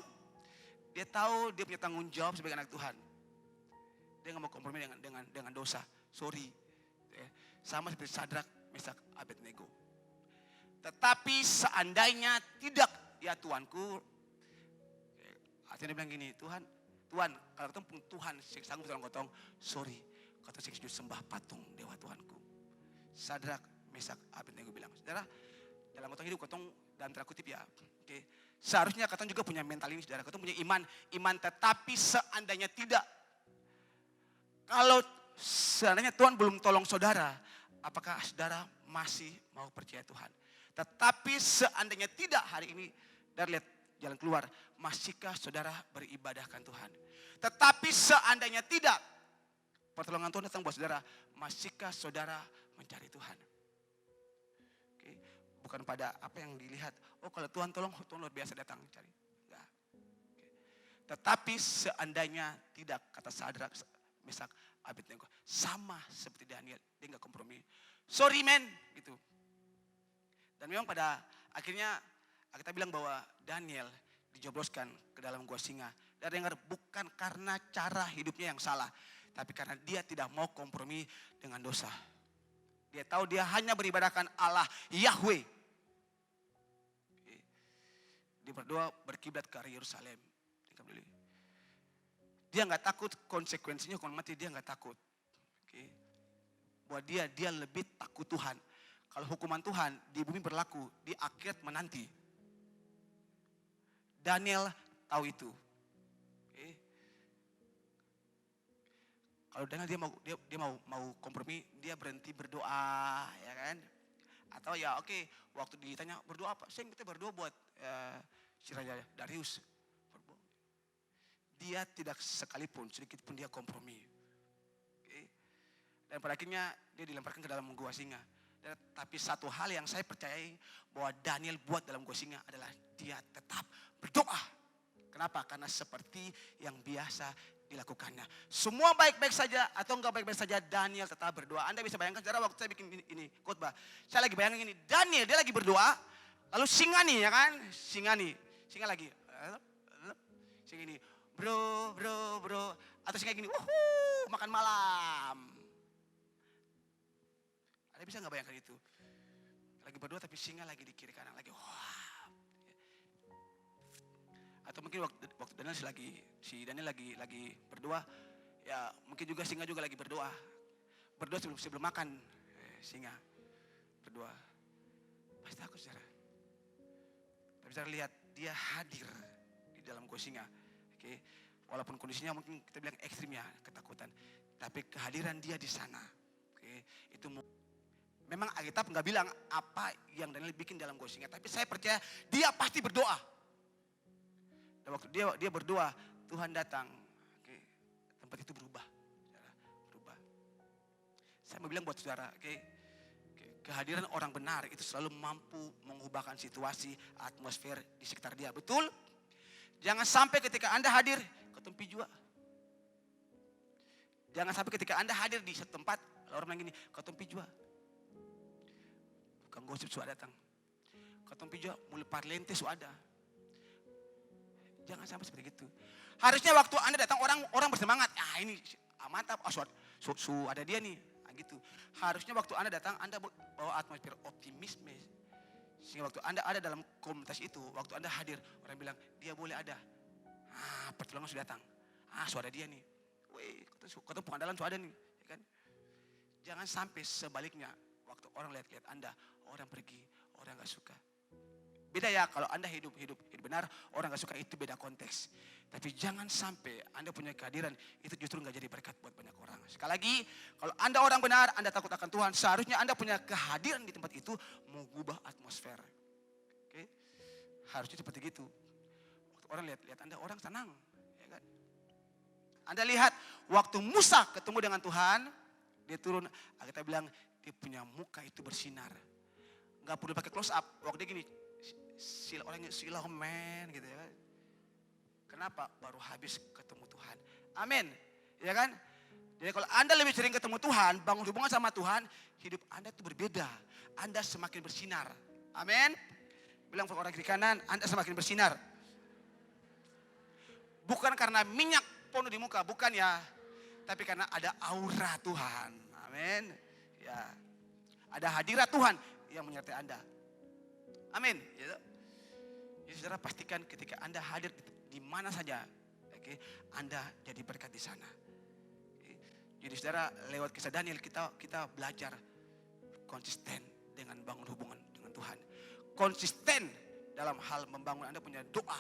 Dia tahu dia punya tanggung jawab sebagai anak Tuhan. Dia gak mau kompromi dengan dosa. Sorry. Sama seperti Sadrak, Mesak, Abednego. Tetapi seandainya tidak, ya Tuanku, artinya dia bilang gini, Tuhan Tuhan, kalau ketemu pun Tuhan sing sanggup tolong kotong, sorry, kotong sing sujud sembah patung dewa Tuhanku. Sadrak, Mesak, Abednego bilang, saudara, dalam kotong hidup kotong dalam tanda kutip ya, oke. Seharusnya kotong juga punya mental ini, saudara. Kotong punya iman tetapi seandainya tidak, kalau seandainya Tuhan belum tolong saudara, apakah saudara masih mau percaya Tuhan? Tetapi seandainya tidak hari ini, dan lihat jalan keluar, masihkah saudara beribadahkan Tuhan? Tetapi seandainya tidak, pertolongan Tuhan datang buat saudara, masihkah saudara mencari Tuhan? Oke. Bukan pada apa yang dilihat, oh kalau Tuhan tolong, Tuhan luar biasa datang cari. Enggak. Oke. Tetapi seandainya tidak, kata Sadrak, Mesak, Abednego, sama seperti Daniel, dia enggak kompromi. Sorry men, gitu. Dan memang pada akhirnya kita bilang bahwa Daniel dijobloskan ke dalam gua singa. Dan dengar, bukan karena cara hidupnya yang salah, tapi karena dia tidak mau kompromi dengan dosa. Dia tahu dia hanya beribadahkan Allah Yahweh. Dia berdoa berkiblat ke arah Yerusalem. Dia nggak takut konsekuensinya kalau mati, dia nggak takut. Buat dia lebih takut Tuhan. Kalau hukuman Tuhan di bumi berlaku, di akhirat menanti. Daniel tahu itu. Kalau Daniel dia mau kompromi, dia berhenti berdoa, ya kan? Atau ya oke, waktu ditanya berdoa apa? Saya kita berdoa buat si Raja Darius. Dia tidak sekalipun sedikit pun dia kompromi. Dan pada akhirnya dia dilemparkan ke dalam gua singa. Tapi satu hal yang saya percayai bahwa Daniel buat dalam gua singa adalah dia tetap berdoa. Kenapa? Karena seperti yang biasa dilakukannya. Semua baik-baik saja atau enggak baik-baik saja, Daniel tetap berdoa. Anda bisa bayangkan, saudara, waktu saya bikin ini khotbah, saya lagi bayangin ini, Daniel dia lagi berdoa, lalu singa nih ya kan, singa lagi, singa ini, bro, atau singa gini, makan malam. Anda bisa nggak bayangkan itu? Lagi berdoa tapi singa lagi di kiri kanan lagi, wah. Atau mungkin waktu Daniel lagi berdoa, ya mungkin juga singa juga lagi berdoa. Berdoa sebelum makan, singa berdoa. Pasti takut, saudara. Tapi saudara lihat, dia hadir di dalam gua singa. Oke. Walaupun kondisinya mungkin kita bilang ekstrim ya, ketakutan. Tapi kehadiran dia di sana. Oke. Itu memang Alkitab nggak bilang apa yang Daniel bikin dalam gua singa. Tapi saya percaya dia pasti berdoa. Dan waktu dia berdoa, Tuhan datang. Oke. Tempat itu berubah. Saya mau bilang buat saudara, kehadiran orang benar itu selalu mampu mengubahkan situasi, atmosfer di sekitar dia. Betul? Jangan sampai ketika Anda hadir ke tempat jua. Jangan sampai ketika Anda hadir di satu tempat, orang bilang gini, ke tempat jua. Bukan gosip sudah datang. Ke tempat jua, mulai parlente sudah ada. Jangan sampai seperti itu. Harusnya waktu Anda datang orang bersemangat. Ini mantap, ada dia nih. Gitu. Harusnya waktu Anda datang, Anda bawa atmosfer optimisme. Sehingga waktu Anda ada dalam komunitas itu, waktu Anda hadir, orang bilang, dia boleh ada. Pertolongan sudah datang. Suara dia nih. Kata pengandalan suara ada nih. Ya kan? Jangan sampai sebaliknya, waktu orang lihat Anda, orang pergi, orang gak suka. Beda ya, kalau Anda hidup benar, orang gak suka, itu beda konteks. Tapi jangan sampai Anda punya kehadiran, itu justru gak jadi berkat buat banyak orang. Sekali lagi, kalau Anda orang benar, Anda takut akan Tuhan, seharusnya Anda punya kehadiran di tempat itu, mengubah atmosfer. Oke? Harusnya seperti itu. Waktu orang lihat Anda, orang senang. Ya kan? Anda lihat, waktu Musa ketemu dengan Tuhan, dia turun, kita bilang, dia punya muka itu bersinar. Gak perlu pakai close up, waktu dia gini, orangnya silau men gitu ya. Kenapa? Baru habis ketemu Tuhan. Amin. Ya kan? Jadi kalau Anda lebih sering ketemu Tuhan, bangun hubungan sama Tuhan, hidup Anda itu berbeda. Anda semakin bersinar. Amin. Bilang ke orang kiri kanan, Anda semakin bersinar. Bukan karena minyak penuh di muka, bukan ya. Tapi karena ada aura Tuhan. Amin. Ya. Ada hadirat Tuhan yang menyertai Anda. Amin. Jadi saudara pastikan ketika Anda hadir di mana saja, Oke, Anda jadi berkat di sana. Oke. Jadi saudara, lewat kisah Daniel kita belajar konsisten dengan bangun hubungan dengan Tuhan. Konsisten dalam hal membangun Anda punya doa.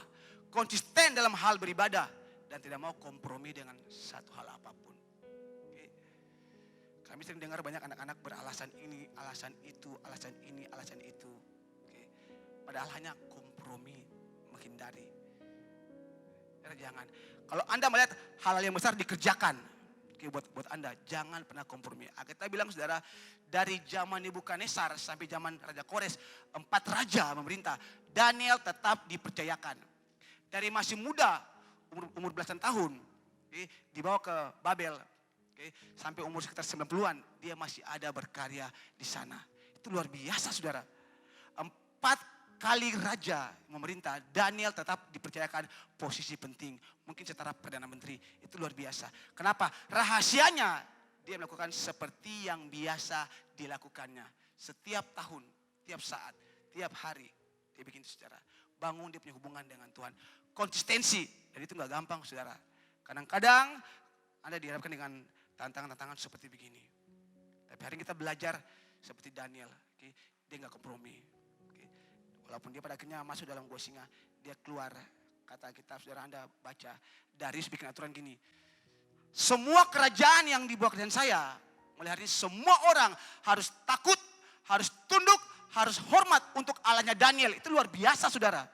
Konsisten dalam hal beribadah. Dan tidak mau kompromi dengan satu hal apapun. Oke. Kami sering dengar banyak anak-anak beralasan ini, alasan itu, alasan ini, alasan itu. Oke. Padahal hanya kompromi, menghindari. Jangan. Kalau Anda melihat hal-hal yang besar dikerjakan. Oke, buat Anda, jangan pernah kompromi. Kita bilang saudara, dari zaman Nebukadnezar sampai zaman Raja Kores, 4 raja memerintah, Daniel tetap dipercayakan. Dari masih muda, umur belasan tahun, dibawa ke Babel, sampai umur sekitar 90-an, dia masih ada berkarya di sana. Itu luar biasa saudara. 4 kali raja memerintah, Daniel tetap dipercayakan posisi penting. Mungkin setara Perdana Menteri, itu luar biasa. Kenapa? Rahasianya, dia melakukan seperti yang biasa dilakukannya. Setiap tahun, tiap saat, tiap hari, dia bikin itu saudara. Bangun dia punya hubungan dengan Tuhan. Konsistensi, dan itu gak gampang saudara. Kadang-kadang Anda dihadapkan dengan tantangan-tantangan seperti begini. Tapi hari ini kita belajar seperti Daniel, dia gak kompromi. Walaupun dia pada akhirnya masuk dalam gua singa, dia keluar. Kata kitab saudara Anda baca, Darius bikin aturan gini. Semua kerajaan yang di bawah kerajaan saya, mulai hari ini semua orang harus takut, harus tunduk, harus hormat untuk Allahnya Daniel. Itu luar biasa saudara.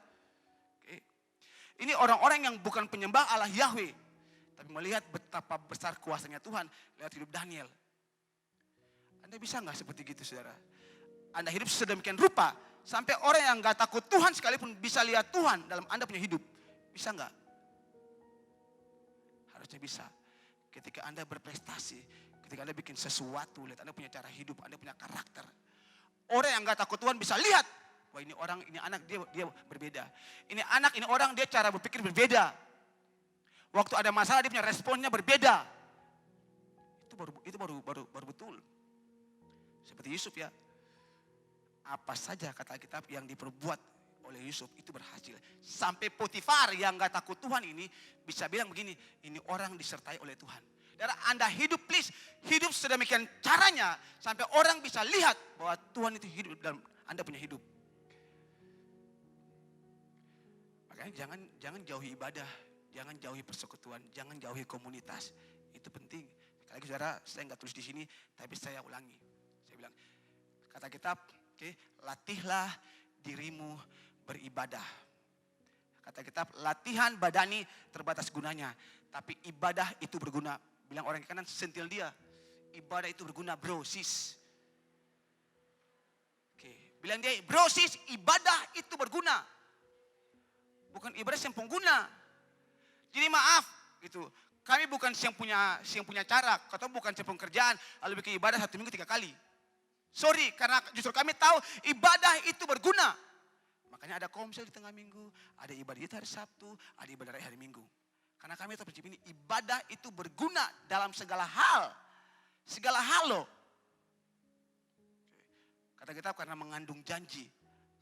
Ini orang-orang yang bukan penyembah Allah Yahweh, tapi melihat betapa besar kuasanya Tuhan lewat hidup Daniel. Anda bisa gak seperti gitu saudara? Anda hidup sedemikian rupa, sampai orang yang gak takut Tuhan sekalipun bisa lihat Tuhan dalam Anda punya hidup. Bisa gak? Harusnya bisa. Ketika Anda berprestasi, ketika Anda bikin sesuatu, lihat Anda punya cara hidup, Anda punya karakter. Orang yang gak takut Tuhan bisa lihat, wah ini orang, ini anak dia berbeda. Ini anak, ini orang dia cara berpikir berbeda. Waktu ada masalah dia punya responnya berbeda. Itu baru betul. Seperti Yusuf ya. Apa saja kata kitab yang diperbuat oleh Yusuf itu berhasil. Sampai Potifar yang gak takut Tuhan ini bisa bilang begini, ini orang disertai oleh Tuhan. Dan Anda hidup please, hidup sedemikian caranya sampai orang bisa lihat bahwa Tuhan itu hidup dalam Anda punya hidup. Makanya jangan jauhi ibadah, jangan jauhi persekutuan, jangan jauhi komunitas. Itu penting. Sekali lagi saudara, saya gak tulis di sini, tapi saya ulangi. Saya bilang, kata kitab, latihlah dirimu beribadah. Kata kitab, latihan badani terbatas gunanya, tapi ibadah itu berguna. Bilang orang kanan, sentil dia. Ibadah itu berguna bro, sis. Bilang dia, bro sis, ibadah itu berguna. Bukan ibadah yang pengguna. Jadi maaf, gitu. Kami bukan yang punya cara, atau bukan yang pekerjaan, lalu bikin ibadah 1 minggu 3 kali. Sorry, karena justru kami tahu ibadah itu berguna. Makanya ada komsel di tengah minggu, ada ibadah di hari Sabtu, ada ibadah hari Minggu. Karena kami tetap ini ibadah itu berguna dalam segala hal. Segala hal loh. Kata kita karena mengandung janji.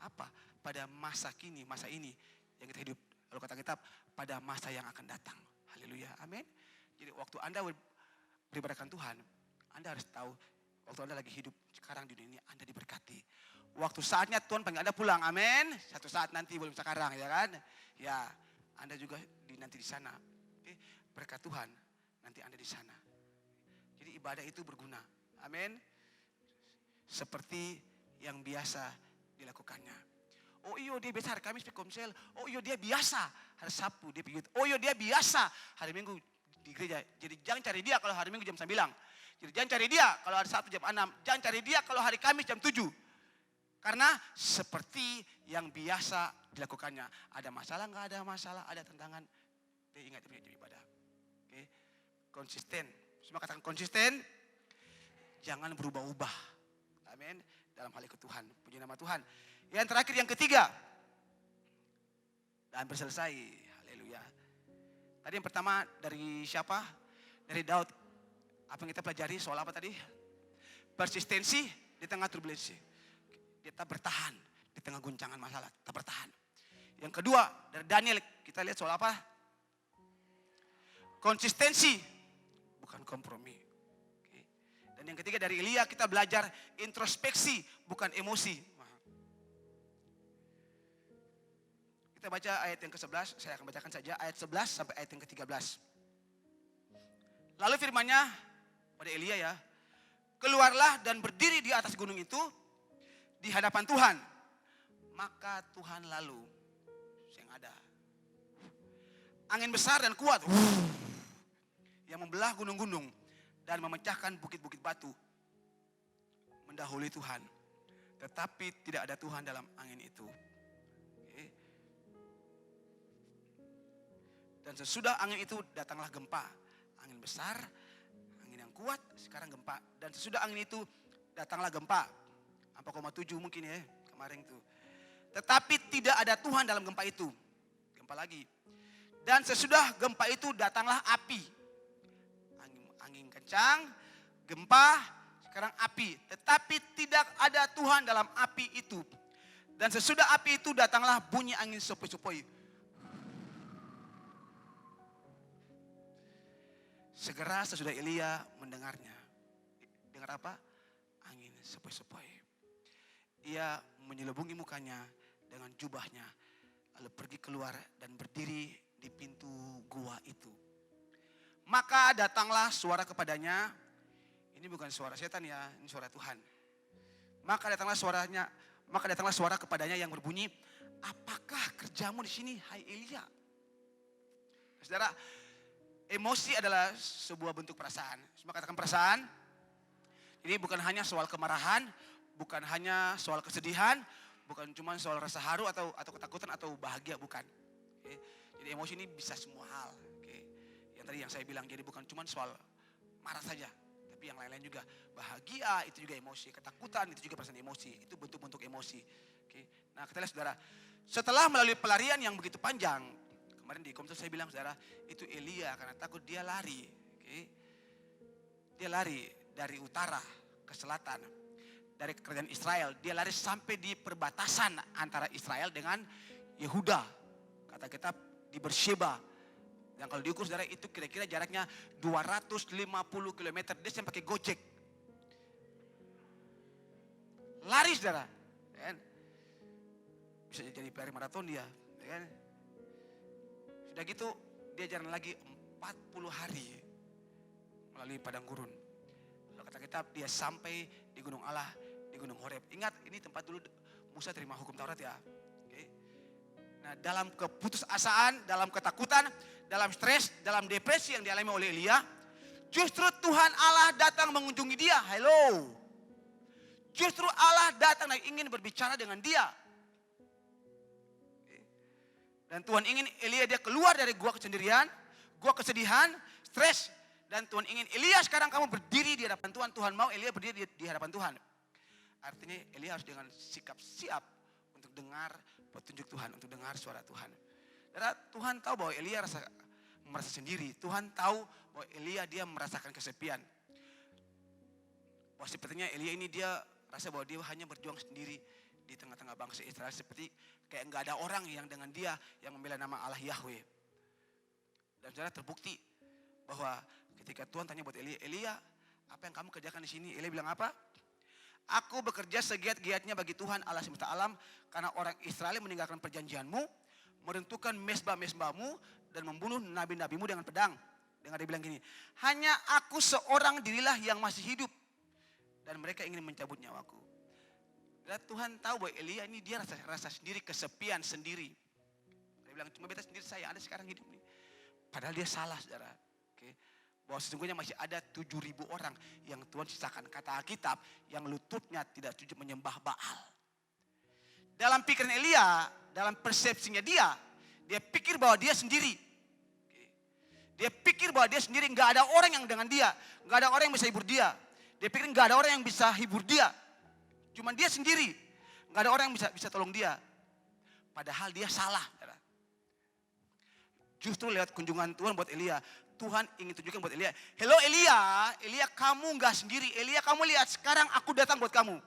Apa? Pada masa kini, masa ini yang kita hidup. Lalu kata kita pada masa yang akan datang. Haleluya, amin. Jadi waktu Anda beribadahkan Tuhan, Anda harus tahu waktu Anda lagi hidup sekarang di dunia ini, Anda diberkati. Waktu saatnya Tuhan panggil Anda pulang, amin. Satu saat nanti, belum sekarang, ya kan? Ya, Anda juga nanti di sana. Oke, berkat Tuhan, nanti Anda di sana. Jadi ibadah itu berguna, amin. Seperti yang biasa dilakukannya. Oh iya dia biasa hari Kamis pergi komsel. Oh iya dia biasa hari Sabtu dia pergi. Oh iya dia biasa hari Minggu di gereja. Jadi jangan cari dia kalau hari Minggu jam 9. Jadi jangan cari dia kalau hari Sabtu jam 6. Jangan cari dia kalau hari Kamis jam 7. Karena seperti yang biasa dilakukannya. Ada masalah, nggak ada masalah, ada tantangan. Dia ingat dia punya ibadah. Oke, konsisten. Semua katakan konsisten. Jangan berubah-ubah. Amin. Dalam hal ikut Tuhan. Puji nama Tuhan. Yang terakhir, yang ketiga. Dan hampir selesai. Haleluya. Tadi yang pertama dari siapa? Dari Daud. Apa yang kita pelajari soal apa tadi? Persistensi di tengah turbulensi. Dia tetap bertahan di tengah guncangan masalah. Tetap bertahan. Yang kedua dari Daniel. Kita lihat soal apa? konsistensi, bukan kompromi. Oke. Dan yang ketiga dari Elia kita belajar introspeksi, bukan emosi. Kita baca ayat yang ke-11, saya akan bacakan saja ayat 11 sampai ayat yang ke-13. Lalu firman-Nya pada Elia ya, keluarlah dan berdiri di atas gunung itu di hadapan Tuhan. Maka Tuhan lalu yang ada angin besar dan kuat yang membelah gunung-gunung dan memecahkan bukit-bukit batu mendahului Tuhan. Tetapi tidak ada Tuhan dalam angin itu. Dan sesudah angin itu datanglah gempa. Angin besar, angin yang kuat, sekarang gempa. Dan sesudah angin itu datanglah gempa. 4,7 mungkin ya kemarin itu. Tetapi tidak ada Tuhan dalam gempa itu. Gempa lagi. Dan sesudah gempa itu datanglah api. Angin kencang, gempa, sekarang api. Tetapi tidak ada Tuhan dalam api itu. Dan sesudah api itu datanglah bunyi angin sepoi-sepoi. Segera sesudah Elia mendengarnya. Dengar apa? Angin sepoi-sepoi. Ia menyelubungi mukanya dengan jubahnya. Lalu pergi keluar dan berdiri di pintu gua itu. Maka datanglah suara kepadanya. Ini bukan suara setan ya, ini suara Tuhan. Maka datanglah suara kepadanya yang berbunyi, apakah kerjamu di sini, hai Elia? Saudara, emosi adalah sebuah bentuk perasaan. Semua katakan perasaan. Ini bukan hanya soal kemarahan, bukan hanya soal kesedihan, bukan cuma soal rasa haru atau ketakutan atau bahagia, bukan. Oke. Jadi emosi ini bisa semua hal. Oke. Yang tadi yang saya bilang, jadi bukan cuma soal marah saja, tapi yang lain-lain juga. Bahagia itu juga emosi, ketakutan itu juga perasaan emosi, itu bentuk-bentuk emosi. Oke. Nah, kita lihat saudara, setelah melalui pelarian yang begitu panjang, kemarin di komentar saya bilang saudara, itu Elia karena takut dia lari. Okay. Dia lari dari utara ke selatan. Dari kerajaan Israel. Dia lari sampai di perbatasan antara Israel dengan Yehuda. Kata kitab di Beersheba. Yang kalau diukur saudara itu kira-kira jaraknya 250 km. Dia sampai pakai gojek. Lari saudara. Bisa jadi pelari maraton dia. Sudah gitu dia jalan lagi 40 hari melalui padang gurun. Lalu kata kitab dia sampai di Gunung Allah, di Gunung Horeb. Ingat ini tempat dulu Musa terima hukum Taurat ya. Oke. Nah dalam keputusasaan, dalam ketakutan, dalam stres, dalam depresi yang dialami oleh Elia, justru Tuhan Allah datang mengunjungi dia. Hello. Justru Allah datang dan ingin berbicara dengan dia. Dan Tuhan ingin Elia dia keluar dari gua kesendirian, gua kesedihan, stres. Dan Tuhan ingin Elia sekarang kamu berdiri di hadapan Tuhan. Tuhan mau Elia berdiri di hadapan Tuhan. Artinya Elia harus dengan sikap siap untuk dengar petunjuk Tuhan, untuk dengar suara Tuhan. Karena Tuhan tahu bahwa Elia merasa sendiri. Tuhan tahu bahwa Elia dia merasakan kesepian. Bahwa sepertinya Elia ini dia rasa bahwa dia hanya berjuang sendiri di tengah-tengah bangsa Israel, seperti kayak nggak ada orang yang dengan dia yang membela nama Allah Yahweh. Dan saudara terbukti bahwa ketika Tuhan tanya buat Elia, Elia apa yang kamu kerjakan di sini? Elia bilang apa? Aku bekerja segiat-giatnya bagi Tuhan Allah semesta alam karena orang Israel meninggalkan perjanjianmu, meruntuhkan mesbah-mesbahmu dan membunuh nabi-nabimu dengan pedang. Dengan dia bilang gini, hanya aku seorang dirilah yang masih hidup dan mereka ingin mencabut nyawaku. Dan Tuhan tahu bahwa Elia ini dia rasa sendiri, kesepian sendiri. Dia bilang cuma beta sendiri saya ada sekarang hidup nih. Padahal dia salah saudara. Oke. Bahwa sesungguhnya masih ada 7.000 orang yang Tuhan sisakan. Kata Alkitab yang lututnya tidak sujud menyembah Baal. Dalam pikiran Elia, dalam persepsinya dia pikir bahwa dia sendiri. Dia pikir bahwa dia sendiri, gak ada orang yang dengan dia. Gak ada orang yang bisa hibur dia. Dia pikir gak ada orang yang bisa hibur dia. Cuman dia sendiri. Gak ada orang yang bisa tolong dia. Padahal dia salah. Justru lewat kunjungan Tuhan buat Elia. Tuhan ingin tunjukkan buat Elia. Hello Elia. Elia kamu gak sendiri. Elia kamu lihat sekarang aku datang buat kamu.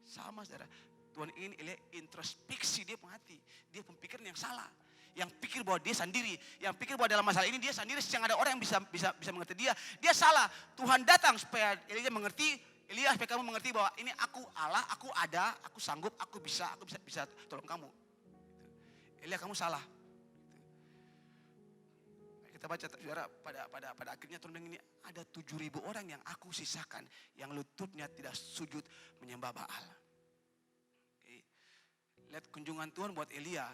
Sama saudara. Tuhan ingin Elia introspeksi dia penghati. Dia pemikiran yang salah. yang pikir bahwa dia sendiri, yang pikir bahwa dalam masalah ini dia sendiri, yang ada orang yang bisa mengerti dia. Dia salah. Tuhan datang supaya Elia mengerti, Elia supaya kamu mengerti bahwa ini aku Allah, aku ada, aku sanggup, aku bisa tolong kamu. Elia, kamu salah. Kita baca saudara, pada akhirnya Tuhan bilang ini ada 7.000 orang yang aku sisakan, yang lututnya tidak sujud menyembah Baal. Okay. Lihat kunjungan Tuhan buat Elia.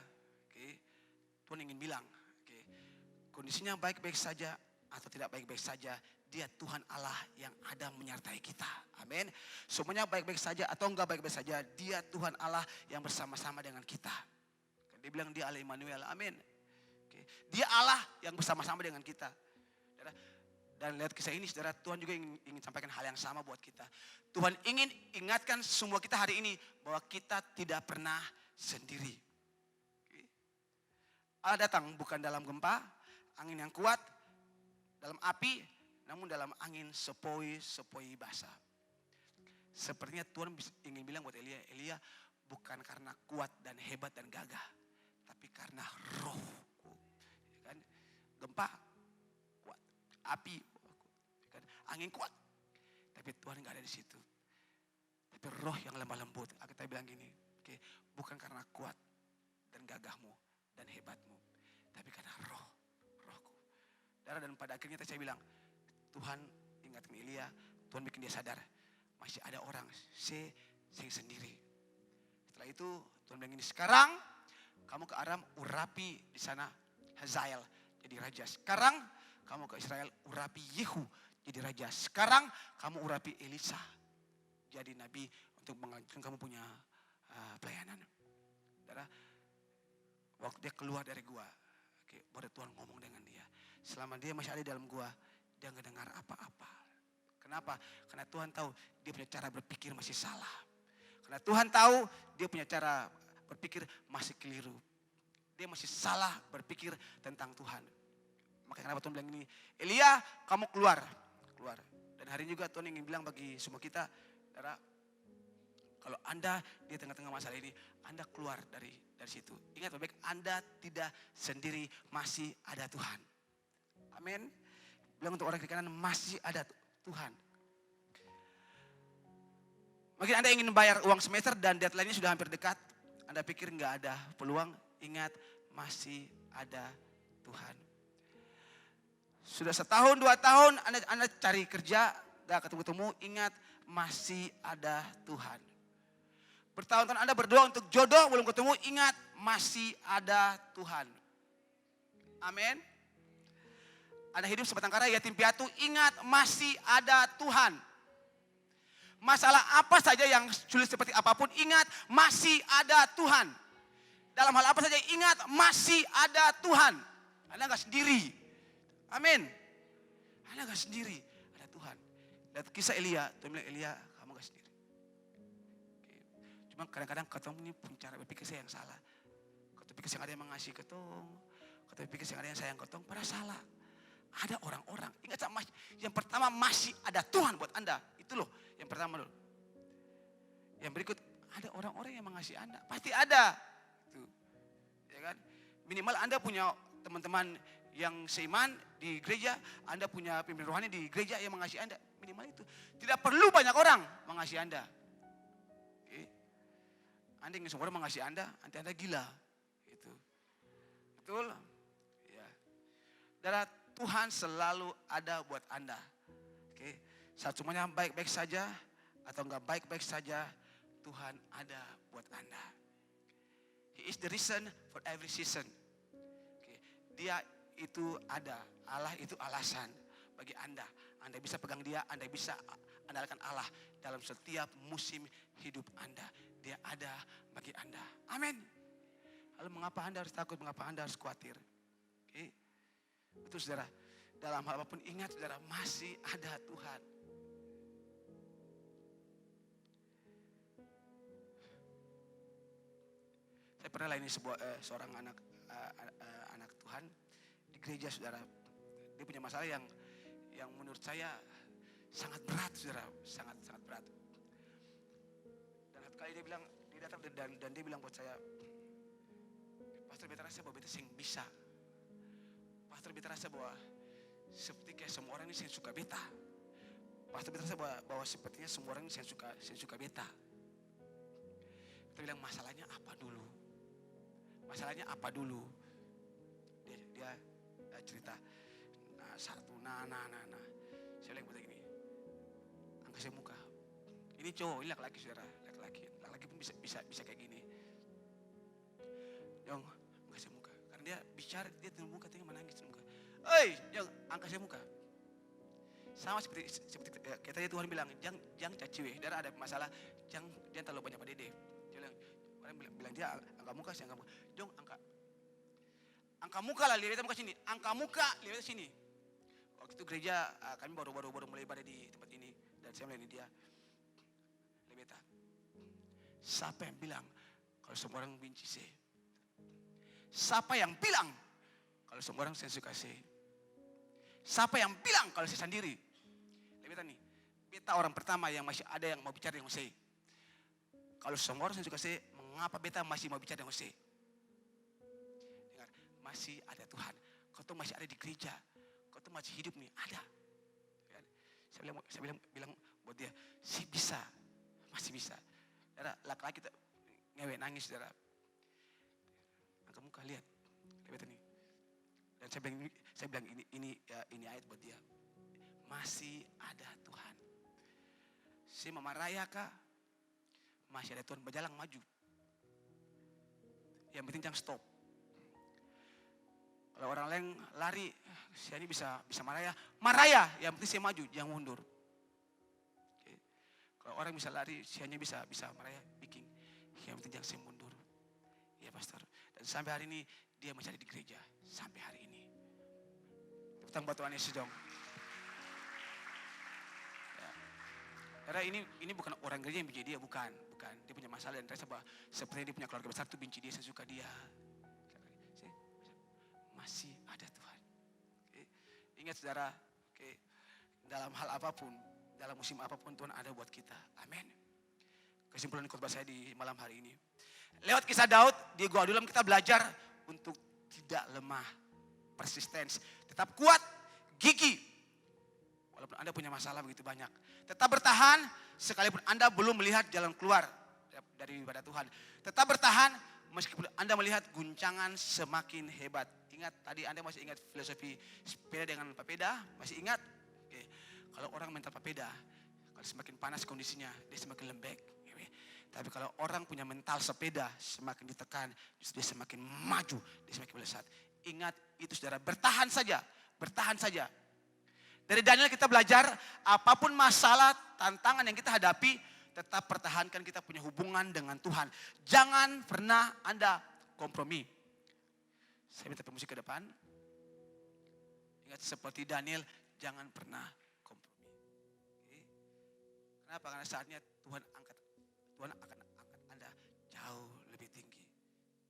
Okay. Tuhan ingin bilang, okay, kondisinya baik-baik saja atau tidak baik-baik saja, Dia Tuhan Allah yang ada menyertai kita. Amin. Semuanya baik-baik saja atau enggak baik-baik saja, Dia Tuhan Allah yang bersama-sama dengan kita. Dia bilang dia Allah Immanuel. Amin. Dia Allah yang bersama-sama dengan kita. Dan lihat kisah ini saudara, Tuhan juga ingin sampaikan hal yang sama buat kita. Tuhan ingin ingatkan semua kita hari ini bahwa kita tidak pernah sendiri. Allah datang bukan dalam gempa, angin yang kuat, dalam api, namun dalam angin sepoi-sepoi basah. Sepertinya Tuhan ingin bilang buat Elia, Elia bukan karena kuat dan hebat dan gagah, tapi karena roh. Kan? Gempa kuat, api kan? Angin kuat, tapi Tuhan nggak ada di situ. Tapi roh yang lemah lembut. Kita bilang gini, okay, bukan karena kuat dan gagahmu dan hebatmu, tapi karena rohku. Dan pada akhirnya saya bilang, Tuhan ingatkan Elia, Tuhan bikin dia sadar masih ada orang saya sendiri. Setelah itu Tuhan bilang gini, sekarang kamu ke Aram urapi di sana Hazael jadi raja. Sekarang kamu ke Israel urapi Yehu jadi raja. Sekarang kamu urapi Elisa jadi nabi untuk melanjutkan kamu punya pelayanan. Saudara, waktu dia keluar dari gua, baru Tuhan ngomong dengan dia. Selama dia masih ada dalam gua, dia nggak dengar apa-apa. Kenapa? Karena Tuhan tahu dia punya cara berpikir masih salah. Karena Tuhan tahu dia punya cara berpikir masih keliru. Dia masih salah berpikir tentang Tuhan. Makanya kenapa Tuhan bilang ini, Elia kamu keluar. Dan hari ini juga Tuhan ingin bilang bagi semua kita, saudara, kalau Anda di tengah-tengah masalah ini, Anda keluar dari situ. Ingat baik, Anda tidak sendiri, masih ada Tuhan. Amin. Bilang untuk orang di kanan, masih ada Tuhan. Mungkin Anda ingin bayar uang semester dan deadline-nya sudah hampir dekat. Anda pikir nggak ada peluang. Ingat, masih ada Tuhan. Sudah 1 tahun, 2 tahun Anda cari kerja, gak ketemu-temu, ingat masih ada Tuhan. Bertahun-tahun Anda berdoa untuk jodoh, belum ketemu, ingat masih ada Tuhan. Amin. Anda hidup sebatang kara, yatim piatu, ingat masih ada Tuhan. Masalah apa saja yang sulit seperti apapun, ingat masih ada Tuhan. Dalam hal apa saja ingat masih ada Tuhan. Anda gak sendiri. Amin. Anda gak sendiri. Ada Tuhan. Dan kisah Elia, Tuhan bilang Elia kamu gak sendiri. Cuma kadang-kadang ketemu ini pun cara berpikir saya yang salah. Ketemu pikir yang ada yang mengasihi ketong. Ketemu pikir yang ada yang sayang ketong. Padahal salah. Ada orang-orang. Ingat sama yang pertama masih ada Tuhan buat Anda. Itu loh yang pertama loh. Yang berikut ada orang-orang yang mengasihi Anda. Pasti ada. Ya kan? Minimal Anda punya teman-teman yang seiman di gereja, Anda punya pemimpin rohani di gereja yang mengasihi Anda. Minimal itu. Tidak perlu banyak orang mengasihi Anda. Oke. Anda ingin semua orang mengasihi Anda, nanti Anda gila. Itu. Betul? Ya. Darah Tuhan selalu ada buat Anda. Oke. Saat semuanya baik-baik saja atau enggak baik-baik saja, Tuhan ada buat Anda. He is the reason for every season. Okay. Dia itu ada. Allah itu alasan bagi Anda. Anda bisa pegang dia, Anda bisa andalkan Allah dalam setiap musim hidup Anda. Dia ada bagi Anda. Amin. Lalu mengapa Anda harus takut, mengapa Anda harus khawatir? Okay. Betul saudara. Dalam hal apapun ingat saudara, masih ada Tuhan. Saya pernah layani seorang anak Tuhan di gereja saudara. Dia punya masalah yang menurut saya sangat berat saudara, sangat berat. Dan satu kali dia datang dan dia bilang buat saya, Pastor beta rasa bahwa beta sing bisa. Pastor beta rasa bahwa seperti kayak semua orang ini yang suka beta. Pastor beta rasa bahwa sepertinya semua orang ini yang suka beta. Kita bilang masalahnya apa dulu? Masalahnya apa dulu? Dia cerita. Nah, satu, nah. Saya bilang begini. Angkat saya muka. Ini cowok, ini laki-laki saudara, laki-laki pun bisa kayak gini. Jong, angkat saya muka. Karena dia bicara, dia tengah muka, tengah menangis muka. Oi, Jong, angkat saya muka. Sama seperti kita Tuhan bilang, jangan caciwe. Saudara ada masalah, jangan terlalu banyak padede. Dia bilang dia angkat muka, saya angkat muka. Jong, angkat muka lah, lihat muka sini. Angkat muka, lihat sini. Waktu itu gereja kami baru mulai ibadah di tempat ini dan saya melayani dia. Lebeta. Siapa yang bilang kalau semua orang benci saya? Siapa yang bilang kalau semua orang saya suka saya? Siapa yang bilang kalau saya sendiri? Lebeta nih. Beta orang pertama yang masih ada yang mau bicara dengan saya. Kalau semua orang saya suka saya, mengapa beta masih mau bicara dengan saya? Dengar, masih ada Tuhan. Kau tuh masih ada di gereja. Kau tuh masih hidup nih, ada. Saya bilang buat dia, sih bisa, masih bisa. Saudara, laki-laki kita ngewe nangis, saudara. Angkat muka, lihat nih. Dan saya bilang ini ayat buat dia. Masih ada Tuhan. Si Mama Raya kah? Masih ada Tuhan, berjalan maju. Yang penting jangan stop. Kalau orang lain lari, saya ini bisa maraya, yang penting saya maju, jangan mundur. Oke. Kalau orang bisa lari, saya ini bisa maraya, bikin, yang penting jangan saya mundur. Ya pastor. Dan sampai hari ini dia masih ada di gereja, sampai hari ini. Tepuk tangan buat Tuhan Yesus dong. Ya. Karena ini bukan orang gereja yang benci dia, bukan. Dia punya masalah dan rasa bahwa sepertinya dia punya keluarga besar itu benci dia, saya suka dia. Masih ada Tuhan. Oke. Ingat saudara, oke, dalam hal apapun, dalam musim apapun Tuhan ada buat kita. Amin. Kesimpulan khotbah saya di malam hari ini. Lewat kisah Daud di Gua Adulam kita belajar untuk tidak lemah, persistence, tetap kuat, gigih. Walaupun Anda punya masalah begitu banyak, tetap bertahan sekalipun Anda belum melihat jalan keluar dari ibadah Tuhan. Tetap bertahan meskipun Anda melihat guncangan semakin hebat. Ingat, tadi Anda masih ingat filosofi sepeda dengan papeda? Masih ingat? Oke. Kalau orang mental papeda, kalau semakin panas kondisinya, dia semakin lembek. Tapi kalau orang punya mental sepeda, semakin ditekan, justru dia semakin maju, dia semakin melesat. Ingat itu saudara, bertahan saja. Dari Daniel kita belajar, apapun masalah, tantangan yang kita hadapi, tetap pertahankan kita punya hubungan dengan Tuhan. Jangan pernah Anda kompromi. Saya minta pemusik ke depan. Ingat seperti Daniel, jangan pernah kompromi. Oke. Kenapa? Karena saatnya Tuhan akan angkat Anda jauh lebih tinggi.